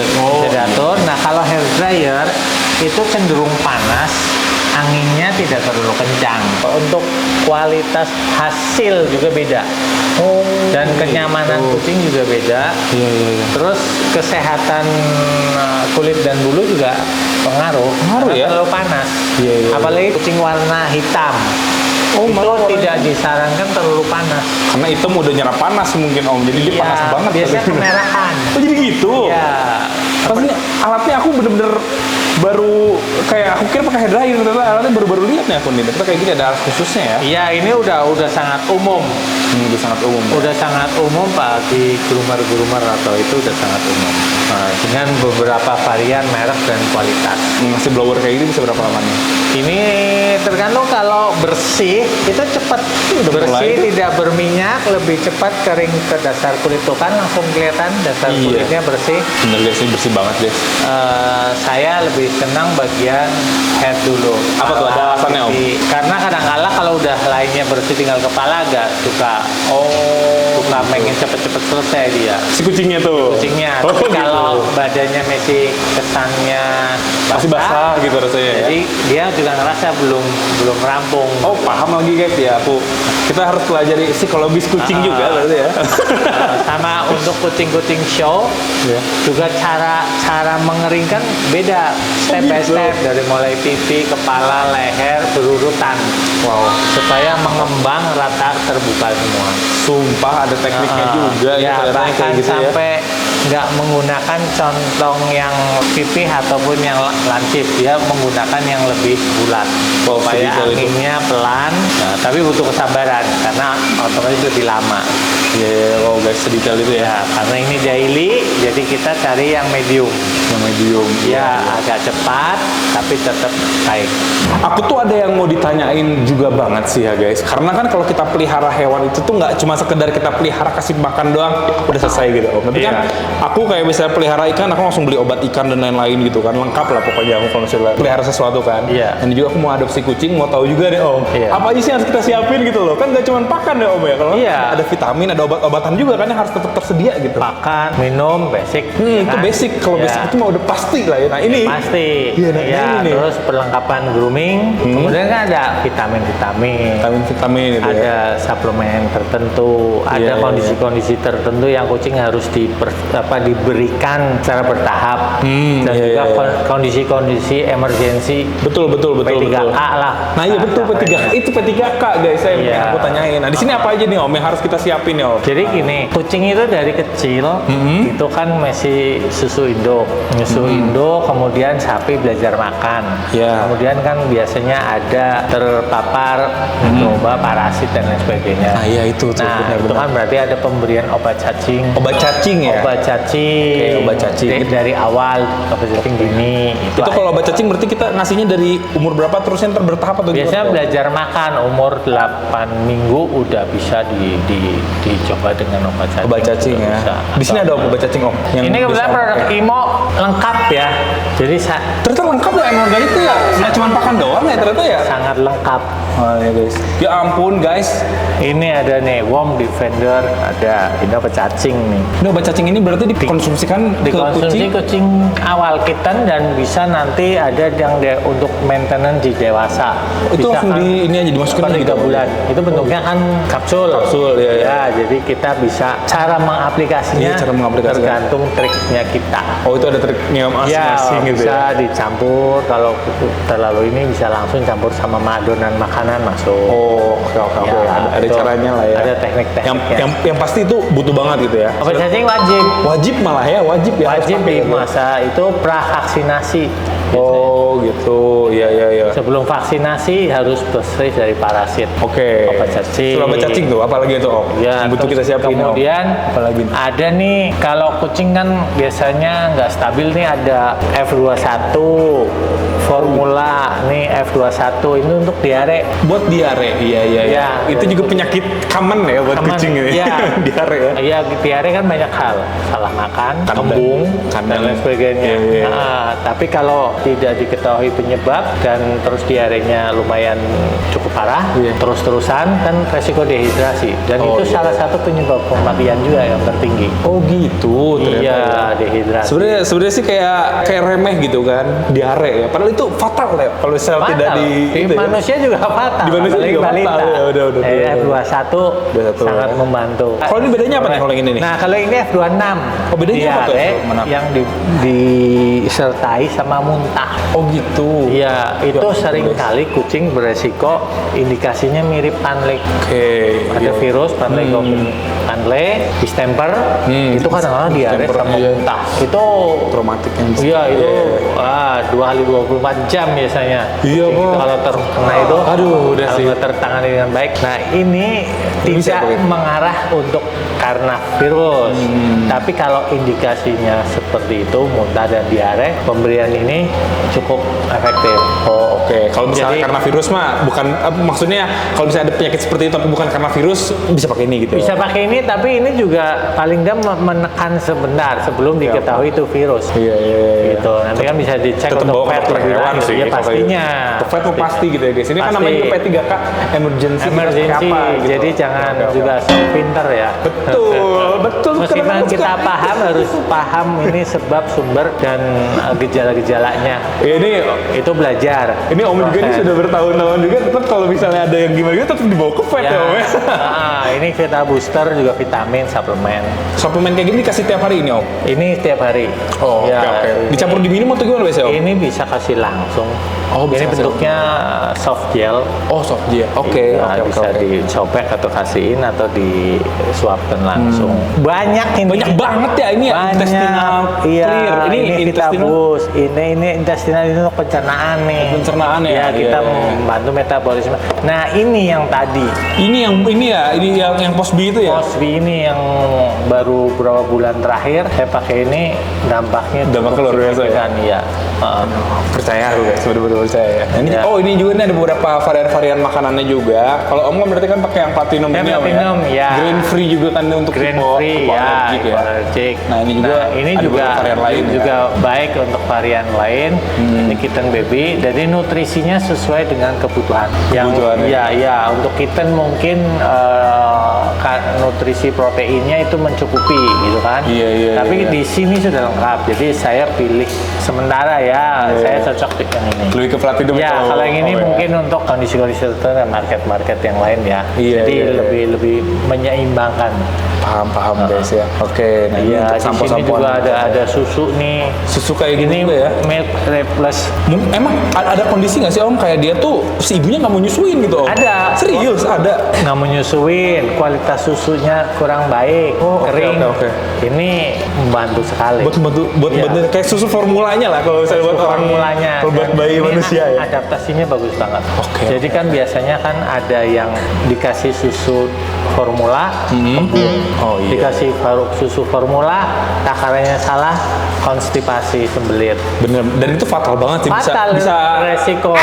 diatur. Nah kalau hair dryer itu cenderung panas. Anginnya tidak terlalu kencang. Untuk kualitas hasil juga beda. Dan kenyamanan kucing juga beda. Terus kesehatan kulit dan bulu juga pengaruh ya. Terlalu panas. Apalagi kucing warna hitam. Itu tidak disarankan terlalu panas. Karena hitam udah nyerap panas mungkin Om. Jadi dia panas banget. Biasanya kemerahan. Oh jadi gitu? Iya. Maksudnya alatnya aku bener-bener baru kayak aku kira pakai hair dryer, ternyata alatnya baru-baru lihat nih aku nih. Ternyata kayak gini ada alat khususnya ya? Iya, ini udah sangat umum. Udah sangat umum. Udah sangat umum bagi groomer atau itu udah sangat umum. Nah, dengan beberapa varian merek dan kualitas. Masih blower kayak gini bisa berapa lama nih? Ini tergantung, kalau bersih itu cepat. Bersih, tidak berminyak, lebih cepat kering ke dasar kulit tuh kan langsung kelihatan dasar kulitnya bersih. Bener guys, ini bersih banget guys. Saya lebih senang bagian head dulu. Apa tuh, ada alasannya Om? Karena kadang-kala kalau udah lainnya bersih tinggal kepala agak suka pengen cepet-cepet selesai dia. Si kucingnya tuh? Kucingnya. Oh, tapi kalau gitu. badannya masih kesannya masih basah gitu rasanya. Jadi dia juga ngerasa belum rampung. Oh paham lagi guys ya, kita harus pelajari psikologis kucing juga berarti ya. Sama untuk kucing-kucing show juga cara mengeringkan beda, step by step, dari mulai pipi, kepala, leher berurutan. Supaya mengembang rata terbuka semua. Sumpah ada tekniknya juga ya, bahkan kayak gitu sampai nggak menggunakan contong yang pipih ataupun yang lancip, dia menggunakan yang lebih bulat supaya anginnya pelan. Nah, tapi butuh kesabaran karena otomatis lebih lama. Guys, sedetail itu ya. Karena ini daily, jadi kita cari yang medium. Agak cepat tapi tetap baik. Aku tuh ada yang mau ditanyain juga banget sih ya guys. Karena kan kalau kita pelihara hewan itu tuh nggak cuma sekedar kita pelihara kasih makan doang udah selesai gitu Om. Tapi kan aku kayak misalnya pelihara ikan, aku langsung beli obat ikan dan lain-lain gitu kan, lengkap lah pokoknya aku kalau misalnya pelihara sesuatu kan. Dan juga aku mau adopsi kucing, mau tahu juga deh Om. Apa aja sih yang harus kita siapin gitu loh? Kan nggak cuma pakan ya Om ya. Kalau ada vitamin, ada obat-obatan juga kan yang harus tetap tersedia gitu. Makan, minum, basic. Itu kan? basic. Kalau Ya. basic itu mah udah pasti lah ya. Nah ini Pasti. Iya, nah, Ya, ini nih. terus perlengkapan grooming. Kemudian kan ada vitamin-vitamin. vitamin itu ya. Ada suplemen tertentu, Iya, ada iya, kondisi-kondisi tertentu yang kucing harus diberikan secara bertahap. Dan iya, juga iya. kondisi-kondisi emergensi Betul. P3A lah. Nah iya betul Nah, P3K. Itu P3K guys, saya Iya. yang aku tanyain. Nah di sini apa aja nih Om yang harus kita siapin ya Om? Jadi gini, kucing itu dari kecil itu kan masih susu induk, kemudian sapi belajar makan, Ya. kemudian kan biasanya ada terpapar mikroba, parasit dan lain sebagainya. Nah iya itu tuh Nah, itu benar-benar. kan berarti ada pemberian obat cacing. Obat cacing ya? Obat cacing. Oke, obat cacing. Dari awal obat cacing dini. Itu kalau obat cacing berarti kita ngasihnya dari umur berapa terusnya ntar bertahap atau Biasanya gimana? belajar makan umur 8 minggu udah bisa dicoba dengan obat cacing. Obat cacing Udah ya. bisa. Di sini ada obat cacing Om. Yang Ini kebetulan bisa produk pakai. IMO lengkap ya. Jadi Ternyata lengkap ya emang organik itu ya. Nggak cuma pakan doang ya ternyata ya. sangat lengkap. Oh ya guys. Ya ampun guys. Ini ada nih Worm Defender, ada ini obat cacing nih. Ini obat cacing ini berarti dikonsumsikan ke Dikonsumsi kucing. kucing awal kitten dan bisa nanti ada yang untuk maintenance di dewasa. Itu Bisa langsung kan ini aja dimasukin per aja 3 gitu. bulan. Itu bentuknya kan kapsul. Kapsul, ya, ya. Jadi kita bisa cara mengaplikasinya Iya, cara mengaplikasikan. tergantung triknya kita. Oh itu ada triknya masing-masing Ya, gitu bisa ya. dicampur. Kalau terlalu ini bisa langsung campur sama adonan makanan masuk. Oh oke. Ya, Ada itu caranya lah ya. ada teknik-tekniknya. Yang pasti itu butuh banget gitu ya. Obat cacing wajib. Wajib malah ya, wajib ya. harus Wajib pakai di gitu. masa itu pra-vaksinasi. Oh gitu, iya. Sebelum vaksinasi harus bersih dari parasit. Oke. Obat cacing. Setelah obat cacing tuh, apalagi itu Om? Ya, Yang butuh terus kita siapin Om? kemudian Apalagi? ada nih kalau kucing kan biasanya nggak stabil nih ada F21 formula nih F21 ini untuk diare. Buat diare, iya. Ya, Itu juga penyakit common ya buat Common, kucing ini. iya. Diare ya. Iya, diare kan banyak hal, salah makan, kembung, dan lain sebagainya. Iya. Nah, tapi kalau tidak diketahui penyebab dan terus diarenya lumayan cukup parah, Iya. terus-terusan kan resiko dehidrasi dan Oh, itu iya. salah satu penyebab kematian juga yang tertinggi. Oh gitu ternyata. Iya, ya. dehidrasi. Sebenarnya sih kayak remeh gitu kan, diare ya. Padahal itu fatal ya kalau misal tidak Fatal. di itu ya. manusia juga fatal. Di manusia apalagi juga balita. fatal, ya, udah. F21 sangat ya. membantu. Kalau ini bedanya apa nih kalau yang ini nih? Nah, kalau ini F26. Oh, bedanya apa tuh Diare F26? yang disertai sama muntah. Oh gitu. Iya, itu sering kali kucing beresiko indikasinya mirip Panle. Oke. Ada virus Panle, Panle, distemper, itu kadang-kadang diare Distemper, sama iya. muntah. Itu Traumatik yang iya itu 2 kali 24 jam biasanya. Iya, Kucing itu Bang. kalau terkena itu, Aduh, udah kalau sih. nggak tertangani dengan baik. Nah ini Bisa tidak pakai. mengarah untuk karena virus, tapi kalau indikasinya seperti itu muntah dan diare, pemberian ini cukup efektif. Oh oke. Kalau misalnya Jadi- karena virus mah bukan, maksudnya kalau misalnya ada penyakit seperti itu tapi bukan karena virus bisa pakai ini gitu. Bisa pakai ini, tapi ini juga paling nggak menekan sebentar sebelum diketahui itu virus. Iya. Gitu. Nanti kan bisa dicek Tetap untuk bawa ke dokter lebih hewan lanjut. sih. Ya pastinya. Ke vet tuh pasti gitu ya guys. Ini kan Pasti. namanya juga P3K emergency. Emergency, apa, gitu. jadi jangan Oke. juga sok pinter ya. Betul. Meskipun Keren kita sekali. paham, harus paham ini sebab, sumber, dan gejala-gejalanya. Ya, Itu belajar. ini Om juga ini Proses. sudah bertahun-tahun juga tetap kalau misalnya ada yang gimana gitu tetap dibawa ke vet ya Om ya. Ini Vita Booster juga vitamin, suplemen. Suplemen kayak gini dikasih tiap hari ini Om? Ini setiap hari. Oh Ya, oke. Dicampur diminum atau gimana biasanya Om? Ini bisa kasih langsung. Oh, bisa ini kasih bentuknya soft gel. Oh soft gel. Oke. Nah, bisa dicopek atau kasihin atau disuapkan langsung. Banyak ini. Banyak banget ya ini ya Banyak. intestinal Iya, clear. ini intestinal. Vitabus. Ini intestinal itu untuk pencernaan nih. Pencernaan ya? Ya, kita Iya. membantu metabolisme. Nah, ini yang tadi. Ini yang post B itu ya? Mosby ini yang baru beberapa bulan terakhir saya pakai ini dampaknya Dampaknya luar biasa ya? signifikan, iya. Percaya aku guys, bener-bener percaya ya. Nah, ini, Ya. Oh ini juga nih ada beberapa varian-varian makanannya juga. Kalau Om kan berarti kan pakai yang platinum Yang ini Om platinum, ya. Grain free juga kan untuk Grain hipo- free hipoalergik ya, hipoalergik. Nah ini juga ini ada juga beberapa varian lain juga ya. Hmm. baik untuk varian lain. Ini kitten baby. Jadi nutrisinya sesuai dengan kebutuhan. Yang kebutuhannya. Iya, untuk kitten mungkin nutrisi proteinnya itu mencukupi gitu kan. Iya, Tapi iya. di sini sudah lengkap. Jadi saya pilih sementara ya, saya cocok di yang ini. Lebih ke platinum Ya, itu. kalau yang ini Oh, ya. mungkin untuk kondisi-kondisi tertentu dan market-market yang lain ya. Iya, Jadi iya, iya. lebih menyeimbangkan. Paham guys ya. Oke, nah ini Iya, untuk di sini sampo-sampoan. juga ada susu nih. Susu kayak gini Ini juga ya. milk plus. Emang ada kondisi nggak sih Om kayak dia tuh si ibunya nggak mau nyusuin gitu Om? Ada. Serius ada. Nggak menyusuin, kualitas susunya kurang baik, Oh, oke, kering. oke. Ini membantu sekali. Buat Iya. kayak susu formulanya lah kalau misalnya buat orang Formulanya. kalau buat Dan bayi ini manusia ya. Adaptasinya bagus banget. Oke, Jadi kan biasanya kan ada yang dikasih susu formula, kembung. Oh, iya. Dikasih susu formula, takarannya salah, konstipasi, sembelit. Bener, dan itu fatal banget sih. Fatal, bisa resiko.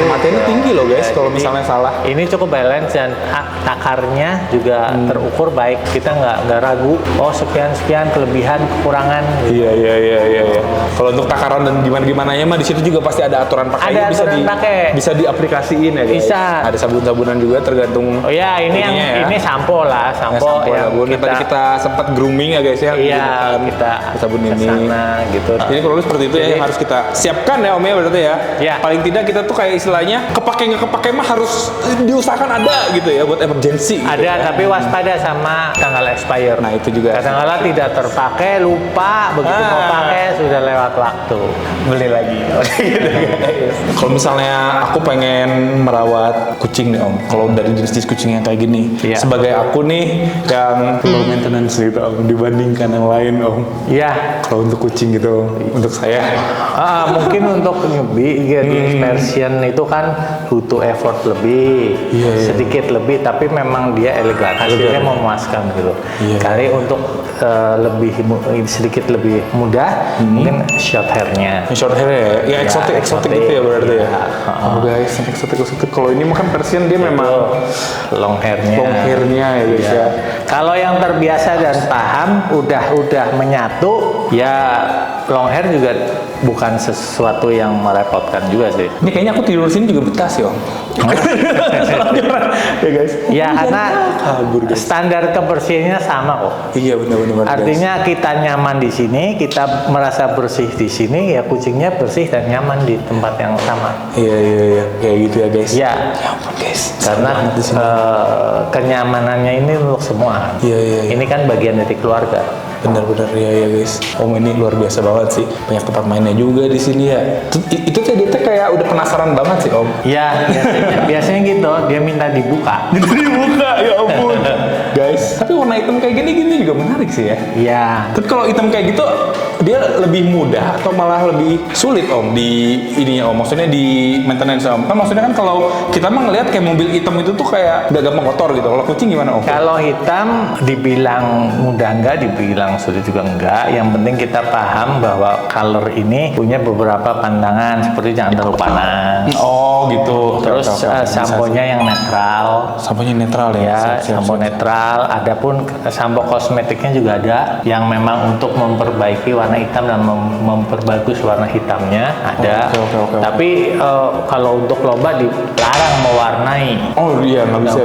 matinya tinggi loh guys kalau Jadi, misalnya salah. Ini cukup balance dan takarnya juga terukur baik. Kita nggak ragu. Oh sekian kelebihan kekurangan. Iya. Kalau untuk takaran dan gimana ya mah di situ juga pasti ada aturan pakainya, Ada aturan pakai. bisa diaplikasiin ya guys. Bisa. Ada sabun-sabunan juga tergantung. Oh ya ini yang ininya ya. ini sampo lah, sampo yang sabun. Tadi kita sempat grooming ya guys ya. iya menggunakan kita sabun ini. kesana gitu. Jadi kalau seperti itu ya yang harus kita siapkan ya Om ya berarti ya. Ya. Paling tidak kita tuh kayak istilahnya kepake nggak kepake mah harus diusahakan ada gitu ya buat emergency. Gitu Ada ya. tapi waspada sama tanggal expire. Nah itu juga. Kadang-kadang tidak terpakai, lupa begitu mau pakai sudah lewat waktu. Beli lagi. Gitu, guys. Kalau misalnya aku pengen merawat kucing nih Om, kalau dari jenis-jenis kucing yang kayak gini, Iya. sebagai aku nih yang low maintenance gitu Om, dibandingkan yang lain Om. Iya. Kalau untuk kucing gitu, untuk saya. Mungkin untuk newbie jenis Persian itu kan butuh effort lebih, Iya. sedikit lebih, tapi memang dia elegan, hasilnya memuaskan gitu. Iya. Kali untuk sedikit lebih mudah, mungkin short hairnya. Yang short hair ya, eksotik gitu ya berarti ya. Iya. Oh guys, yang eksotik. Kalau ini makan Persian dia memang Long hairnya. long hairnya ya guys ya. Kalau yang terbiasa dan paham, udah menyatu, ya long hair juga bukan sesuatu yang merepotkan juga sih. Ini kayaknya aku tidur sini juga betah sih Om. Ya guys. Ya karena kabur guys. standar kebersihannya sama kok. Iya benar-benar. Artinya kita nyaman di sini, kita merasa bersih di sini, ya kucingnya bersih dan nyaman di tempat yang sama. Iya, kayak gitu ya guys. Ya, Ya ampun guys. karena Di sini. kenyamanannya ini untuk semua. Iya. Ini kan bagian dari keluarga. Benar-benar ya guys. Om ini luar biasa banget sih. Banyak tempat mainnya juga di sini ya. Itu tuh dia tuh kayak udah penasaran banget sih Om. Ya, biasanya gitu, dia minta dibuka. Gitu dibuka ya ampun. Guys, tapi warna hitam kayak gini juga menarik sih ya. Iya. Tapi kalau hitam kayak gitu dia lebih mudah atau malah lebih sulit Om di ininya Om? Maksudnya di maintenance Om? Kan maksudnya kan kalau kita mah ngelihat kayak mobil hitam itu tuh kayak nggak gampang kotor gitu. Kalau kucing gimana Om? Kalau hitam dibilang mudah enggak, dibilang sulit juga enggak. Yang penting kita paham bahwa color ini punya beberapa pandangan seperti jangan terlalu panas. Oh gitu. Terus Oke, oke. samponya yang netral. Samponya netral ya. Ya, Siap. sampo netral. Adapun sampo kosmetiknya juga ada yang memang untuk memperbaiki warna hitam dan memperbagus warna hitamnya ada. Oke. Tapi kalau untuk lomba dilarang mewarnai. Oh iya nggak bisa.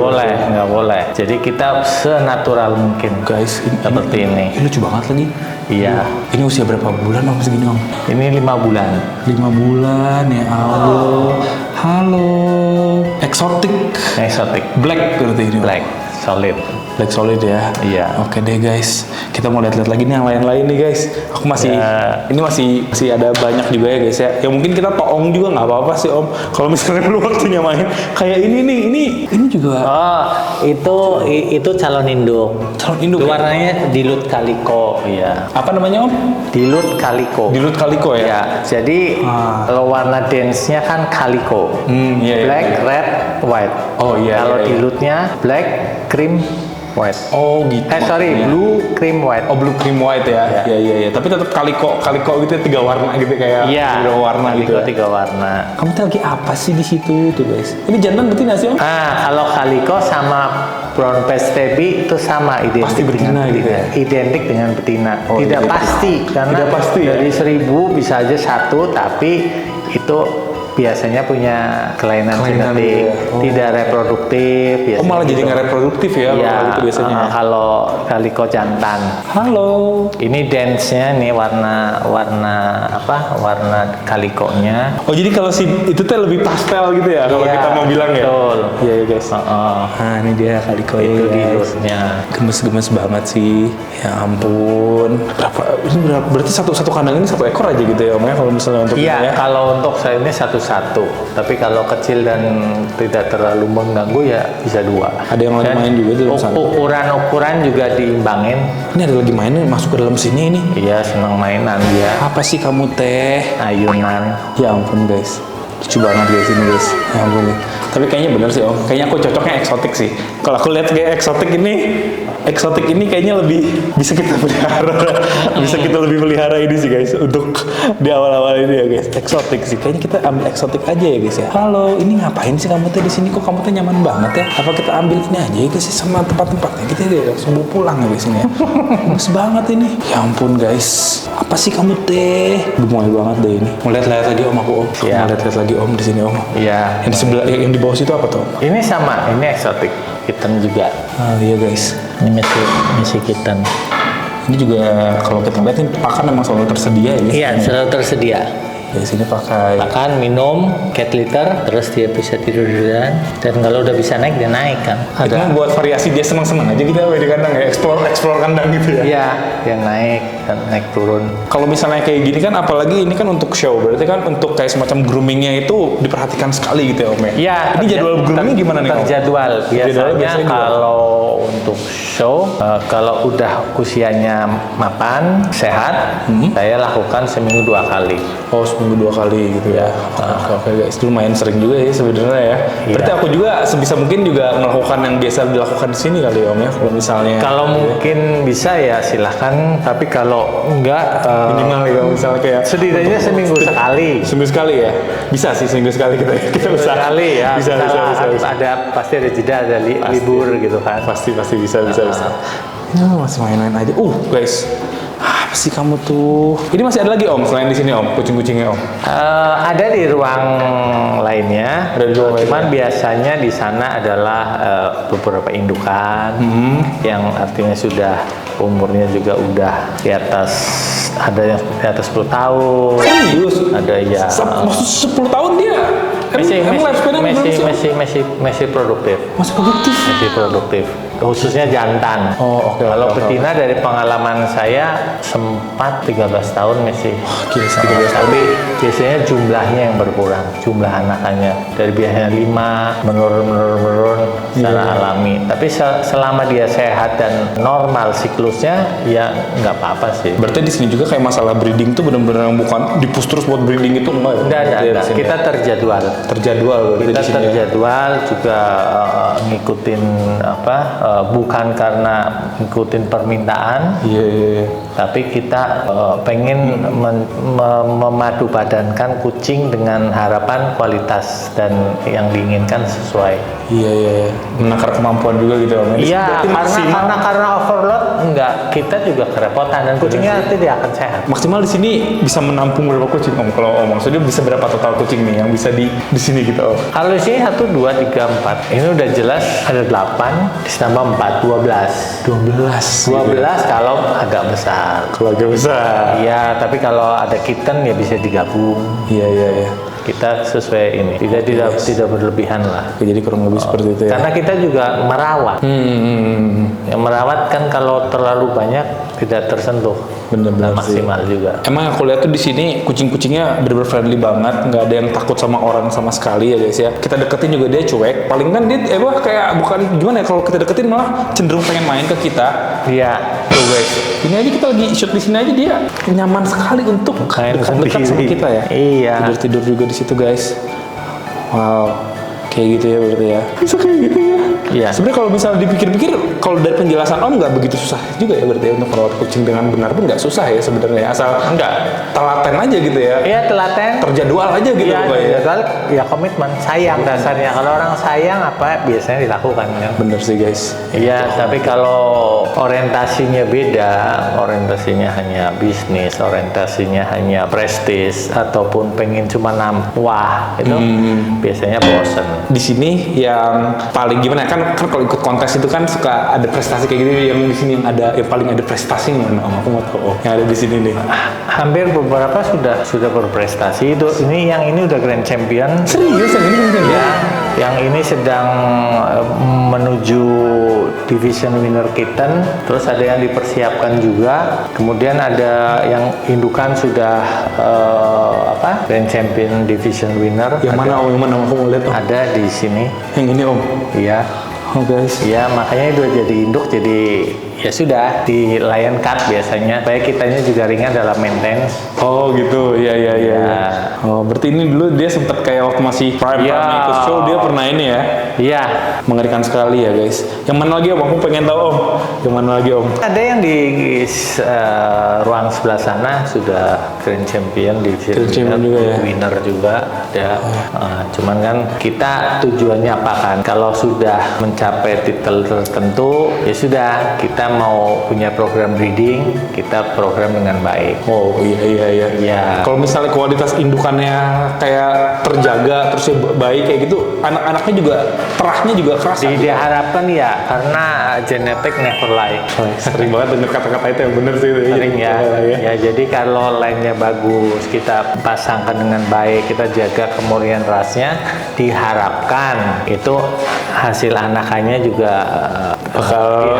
Nggak boleh. Jadi kita senatural mungkin. Guys, Seperti ini. lucu banget lagi. Iya. Ini usia berapa bulan Om segini Om? Ini 5 bulan. 5 bulan ya Allah. Halo. Eksotik. Eksotik. Black berarti ini. Black. Solid. Black solid ya. Iya. Oke deh guys. Kita mau lihat-lihat lagi nih yang lain-lain nih guys. Aku masih Ya. ini masih ada banyak juga ya guys ya. Ya mungkin kita toong juga nggak apa-apa sih Om. Kalau misalnya perlu waktunya main. Kayak ini nih, ini juga Oh, itu calon induk. calon induk. Ya? Warnanya dilut kaliko, ya. Apa namanya Om? Dilut kaliko. Dilut kaliko ya. Ya, jadi kalau warna dance-nya kan kaliko. Iya, Black, iya. red, white. Oh iya. Kalau iya. dilutnya black, cream, white. Oh gitu. Sorry, maksudnya. blue, cream, white. Oh blue cream white ya. Iya. Tapi tetap kaliko gitu ya, 3 warna gitu kayak Iya. 3 warna gitu. Kaliko 3 warna. Kamu tuh lagi apa sih di situ tuh guys? Ini jantan betina sih Om? Kalau kaliko sama brown face tabby itu sama identik Pasti betina dengan gitu ya? Identik dengan betina. Oh, Tidak identik. pasti karena Tidak pasti ya? dari 1000 bisa aja 1, tapi itu biasanya punya kelainan Kelainan genetik, gitu ya. Oh. tidak reproduktif. Oh Biasanya malah jadi gitu. nggak reproduktif ya, Iya, kalau gitu biasanya. kalau kaliko jantan. Halo. Ini dance-nya nih warna kalikonya. Oh jadi kalau si itu tuh lebih pastel gitu ya kalau Iya, kita mau bilang ya. betul. Iya ya guys. Heeh. Nah ini dia kaliko Itu ya, guys. dilutnya. Gemes-gemes banget sih. Ya ampun. Berarti satu kandang ini satu ekor aja gitu ya Om ya kalau misalnya untuk Iya, ini ya. kalau untuk saya ini satu-satu. Tapi kalau kecil dan tidak terlalu mengganggu ya bisa 2. Ada yang lagi Dan main juga di dalam sana. Ukuran juga diimbangin. Ini ada lagi mainnya masuk ke dalam sini ini. Iya, senang mainan dia. Apa sih kamu teh? Ayunan. Ya ampun guys. Lucu banget guys ini guys. Ya ampun nih. Tapi kayaknya bener sih Om. Kayaknya aku cocoknya eksotik sih. Kalau aku lihat kayak eksotik ini kayaknya lebih bisa kita pelihara. Bisa kita lebih pelihara ini sih guys untuk di awal-awal ini ya guys. Eksotik sih. Kayaknya kita ambil eksotik aja ya guys ya. Halo, ini ngapain sih kamu teh di sini? Kok kamu teh nyaman banget ya? Apa kita ambil ini aja ya guys sama tempat-tempatnya kita deh langsung bawa pulang ya guys ini ya. Bagus banget ini. Ya ampun guys. Apa sih kamu teh? Gemoy banget deh ini. Mau lihat-lihat lagi Om aku Om. Mau Siap. lihat-lihat lagi Om di sini Om. Iya. Yang di sebelah yang di bawah situ apa tuh? Om? Ini sama, ini eksotik. Kitten juga. Ah iya guys. Ini misi kitten. Ini juga kalau kita lihat ini pakan memang selalu tersedia ya guys. Iya, selalu tersedia. Di sini pakai. Makan, minum, cat litter, terus dia bisa tidur di dalam. Dan kalau udah bisa naik, dia naik kan. Itu mah buat variasi dia senang-senang aja gitu ya di kandang ya. Explore kandang gitu ya. Iya, dia naik, dan naik turun. Kalau misalnya kayak gini kan apalagi ini kan untuk show. Berarti kan untuk kayak semacam groomingnya itu diperhatikan sekali gitu ya Om ya. Iya. Ini jadwal grooming gimana nih Om? Terjadwal. Jadwalnya Biasanya biasanya gimana? kalau untuk show, kalau udah usianya mapan, sehat, saya lakukan seminggu 2 kali. Oh seminggu 2 kali gitu ya. Oke guys, lumayan sering juga ya sebenarnya ya. Iya. Berarti aku juga sebisa mungkin juga melakukan yang biasa dilakukan di sini kali ya Om ya. Kalau misalnya Kalau mungkin bisa ya silahkan, tapi kalau enggak minimal ya kalau misalnya kayak setidaknya seminggu sekali. seminggu sekali ya. Bisa sih seminggu sekali kita bisa. Sekali ya. Bisa. Ada pasti ada jeda, ada libur gitu kan. Pasti bisa. Ya, masih main-main aja. Guys. Apa sih kamu tuh? Ini masih ada lagi Om selain di sini Om, kucing-kucingnya Om. Ada di ruang lainnya. Ada di ruang Cuman biasanya di sana adalah beberapa indukan yang artinya sudah umurnya juga udah di atas, ada yang di atas 10 tahun. Serius? Ada ya. Maksud 10 tahun dia? Masih produktif. Masih produktif? Masih produktif. Khususnya jantan. Oh, oke, Kalau oke. betina dari pengalaman saya sempat 13 tahun masih. Gila, 13 tahun. Tapi biasanya jumlahnya yang berkurang, jumlah anakannya dari biasanya 5 menurun secara Iya. alami. Tapi selama dia sehat dan normal siklusnya ya nggak apa-apa sih. Berarti di sini juga kayak masalah breeding tuh benar-benar bukan dipus terus buat breeding itu enggak ya? Enggak. Di sini Kita ya? terjadwal. terjadwal berarti Kita di sini ya? terjadwal juga ngikutin bukan karena ngikutin permintaan, Iya. tapi kita pengen memadu padankan kucing dengan harapan kualitas dan yang diinginkan sesuai. Iya. Menakar kemampuan juga gitu Om. Ini Iya, berarti maksimal karena overload enggak, kita juga kerepotan dan kucingnya tidak akan sehat. maksimal di sini bisa menampung berapa kucing Om? Kalau Om maksudnya bisa berapa total kucing nih yang bisa di sini gitu Om? Kalau di sini 1, 2, 3, 4. Ini udah jelas ada 8, ditambah 4, 12. 12 kalau agak besar. Kalau agak besar. Iya, tapi kalau ada kitten ya bisa digabung. Iya. Kita sesuai ini, tidak berlebihan lah. Oke, jadi kurang lebih seperti itu ya. Karena kita juga merawat. Yang merawat kan kalau terlalu banyak tidak tersentuh. Bener-bener sih. Maksimal juga. Emang aku lihat tuh di sini kucing-kucingnya bener-bener friendly banget, nggak ada yang takut sama orang sama sekali ya guys ya. Kita deketin juga dia cuek. Paling kan dia kayak bukan gimana ya, kalau kita deketin malah cenderung pengen main ke kita. Iya. Tuh guys, ini aja kita lagi shoot di sini aja dia nyaman sekali untuk dekat-dekat sama kita ya. Iya. Tidur juga di situ guys. Wow. Oke Kayak gitu ya berarti ya. Bisa kayak gitu ya. Iya. Sebenarnya kalau misalnya dipikir-pikir, kalau dari penjelasan Om nggak begitu susah juga ya berarti ya untuk merawat kucing dengan benar pun nggak susah ya sebenarnya, asal Enggak. telaten aja gitu ya. Iya, telaten. Terjadwal aja gitu Iya, Pak ya. jadwal, ya komitmen, sayang dasarnya. Kalau orang sayang apa biasanya dilakukan kan? Bener sih guys. Iya, tapi kalau orientasinya beda, orientasinya hanya bisnis, orientasinya hanya prestis, ataupun pengen cuma wah, itu biasanya bosen. Di sini yang paling gimana kan kalau ikut kontes itu kan suka ada prestasi kayak gitu, yang di sini yang ada yang paling ada prestasi mana Om? Aku mau tahu yang ada di sini nih. Hampir beberapa sudah berprestasi itu. Ini udah grand champion. Serius yang ini kan Ya, yang ini sedang menuju division winner kitten, terus ada yang dipersiapkan juga. Kemudian ada yang indukan sudah grand champion division winner. Yang mana Om? Yang mana aku mau lihat Om? Ada di sini. Yang ini Om. Iya. Oh guys. Ya, makanya itu jadi induk, jadi ya sudah di lion cut biasanya. Supaya kitanya juga ringan dalam maintenance. Oh gitu, iya. Ya. Oh berarti ini dulu dia sempat kayak waktu masih prime Ya. ikut show dia pernah ini ya. Iya. Mengerikan sekali ya guys. Yang mana lagi Om? Aku pengen tahu Om. Yang mana lagi Om? Ada yang di ruang sebelah sana sudah grand champion di Grand champion juga ya? winner juga ada. Cuman kan kita tujuannya apa kan? Kalau sudah mencapai titel tertentu, ya sudah kita mau punya program breeding, kita program dengan baik. Oh iya. Iya. Kalau misalnya kualitas indukannya kayak terjaga terus ya baik kayak gitu, anak-anaknya juga terahnya juga keras. Diharapkan ya, karena genetik never lie. Sering banget denger kata-kata itu yang bener sih. Sering ya. Ya, jadi kalau lainnya bagus, kita pasangkan dengan baik, kita jaga kemurnian rasnya, diharapkan itu hasil anakannya juga Bakal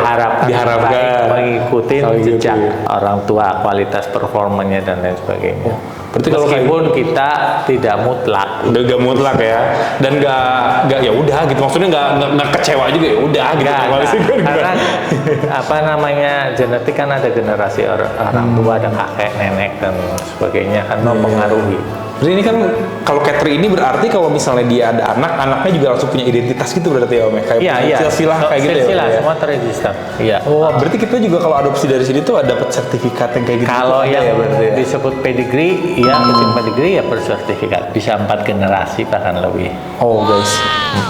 diharapkan. baik, mengikuti Oh, gitu jejak ya. orang tua, kualitas performanya dan lain sebagainya. Berarti kalau Meskipun kita tidak mutlak. udah gak mutlak ya, dan gak ya udah gitu, maksudnya gak kecewa juga ya udah gitu. Karena apa namanya, genetik kan ada generasi orang tua, ada kakek, nenek dan sebagainya kan mempengaruhi. Berarti ini kan kalau Katri ini berarti kalau misalnya dia ada anak, anaknya juga langsung punya identitas gitu berarti ya Om ya? Kayak Iya. silsilah kayak gitu Silsilah, ya? semua terregister. Iya. Oh, berarti kita juga kalau adopsi dari sini tuh dapat sertifikat yang kayak gitu. Kalau ada yang ya berarti ya? disebut pedigree, ya kucing pedigree ya bersertifikat, bisa 4 generasi bahkan lebih. Oh guys,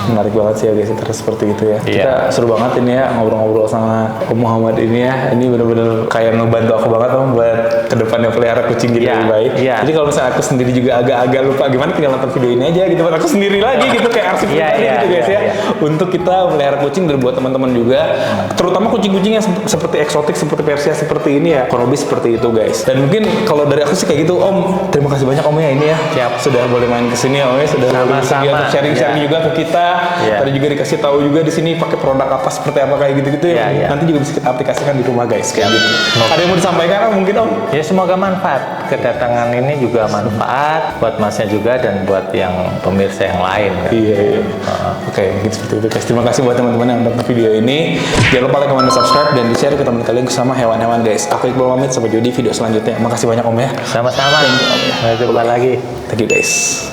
menarik banget sih ya guys, terus seperti itu ya. Iya. Kita seru banget ini ya ngobrol-ngobrol sama Om Muhammad ini ya. Ini bener-bener kayak ngebantu aku banget Om buat kedepannya pelihara kucing gitu Iya, lebih baik. iya. Jadi kalau misalnya aku sendiri juga agak-agak lupa gimana, tinggal nonton video ini aja gitu buat aku sendiri lagi gitu, kayak arsip Iya, pribadi iya, gitu guys iya, ya. iya. Untuk kita melihara kucing dan buat teman-teman juga, terutama kucing-kucing yang seperti eksotik, seperti Persia seperti ini ya, kurang lebih seperti itu guys. Dan mungkin kalau dari aku sih kayak gitu Om. Terima kasih banyak Om ya ini ya. Siap. Sudah boleh main kesini Om ya, sudah boleh Sama-sama. bersedia untuk sharing-sharing Iya. juga ke kita. Iya. Tadi juga dikasih tahu juga di sini pakai produk apa seperti apa kayak gitu-gitu ya. Iya, iya. Nanti juga bisa kita aplikasikan di rumah guys kayak gitu. Ada yang mau disampaikan Om mungkin Om? Ya, semoga manfaat. Kedatangan ini juga manfaat buat Masnya juga dan buat yang pemirsa yang lain. Kan? Iya. Oke, gitu seperti itu guys. Terima kasih buat teman-teman yang nonton video ini. Jangan lupa like, comment, dan subscribe dan di-share ke teman kalian sama hewan-hewan guys. Aku Iqbal pamit, sampai jumpa di video selanjutnya. Makasih banyak Om ya. Sama-sama. Sampai jumpa lagi. Thank you guys.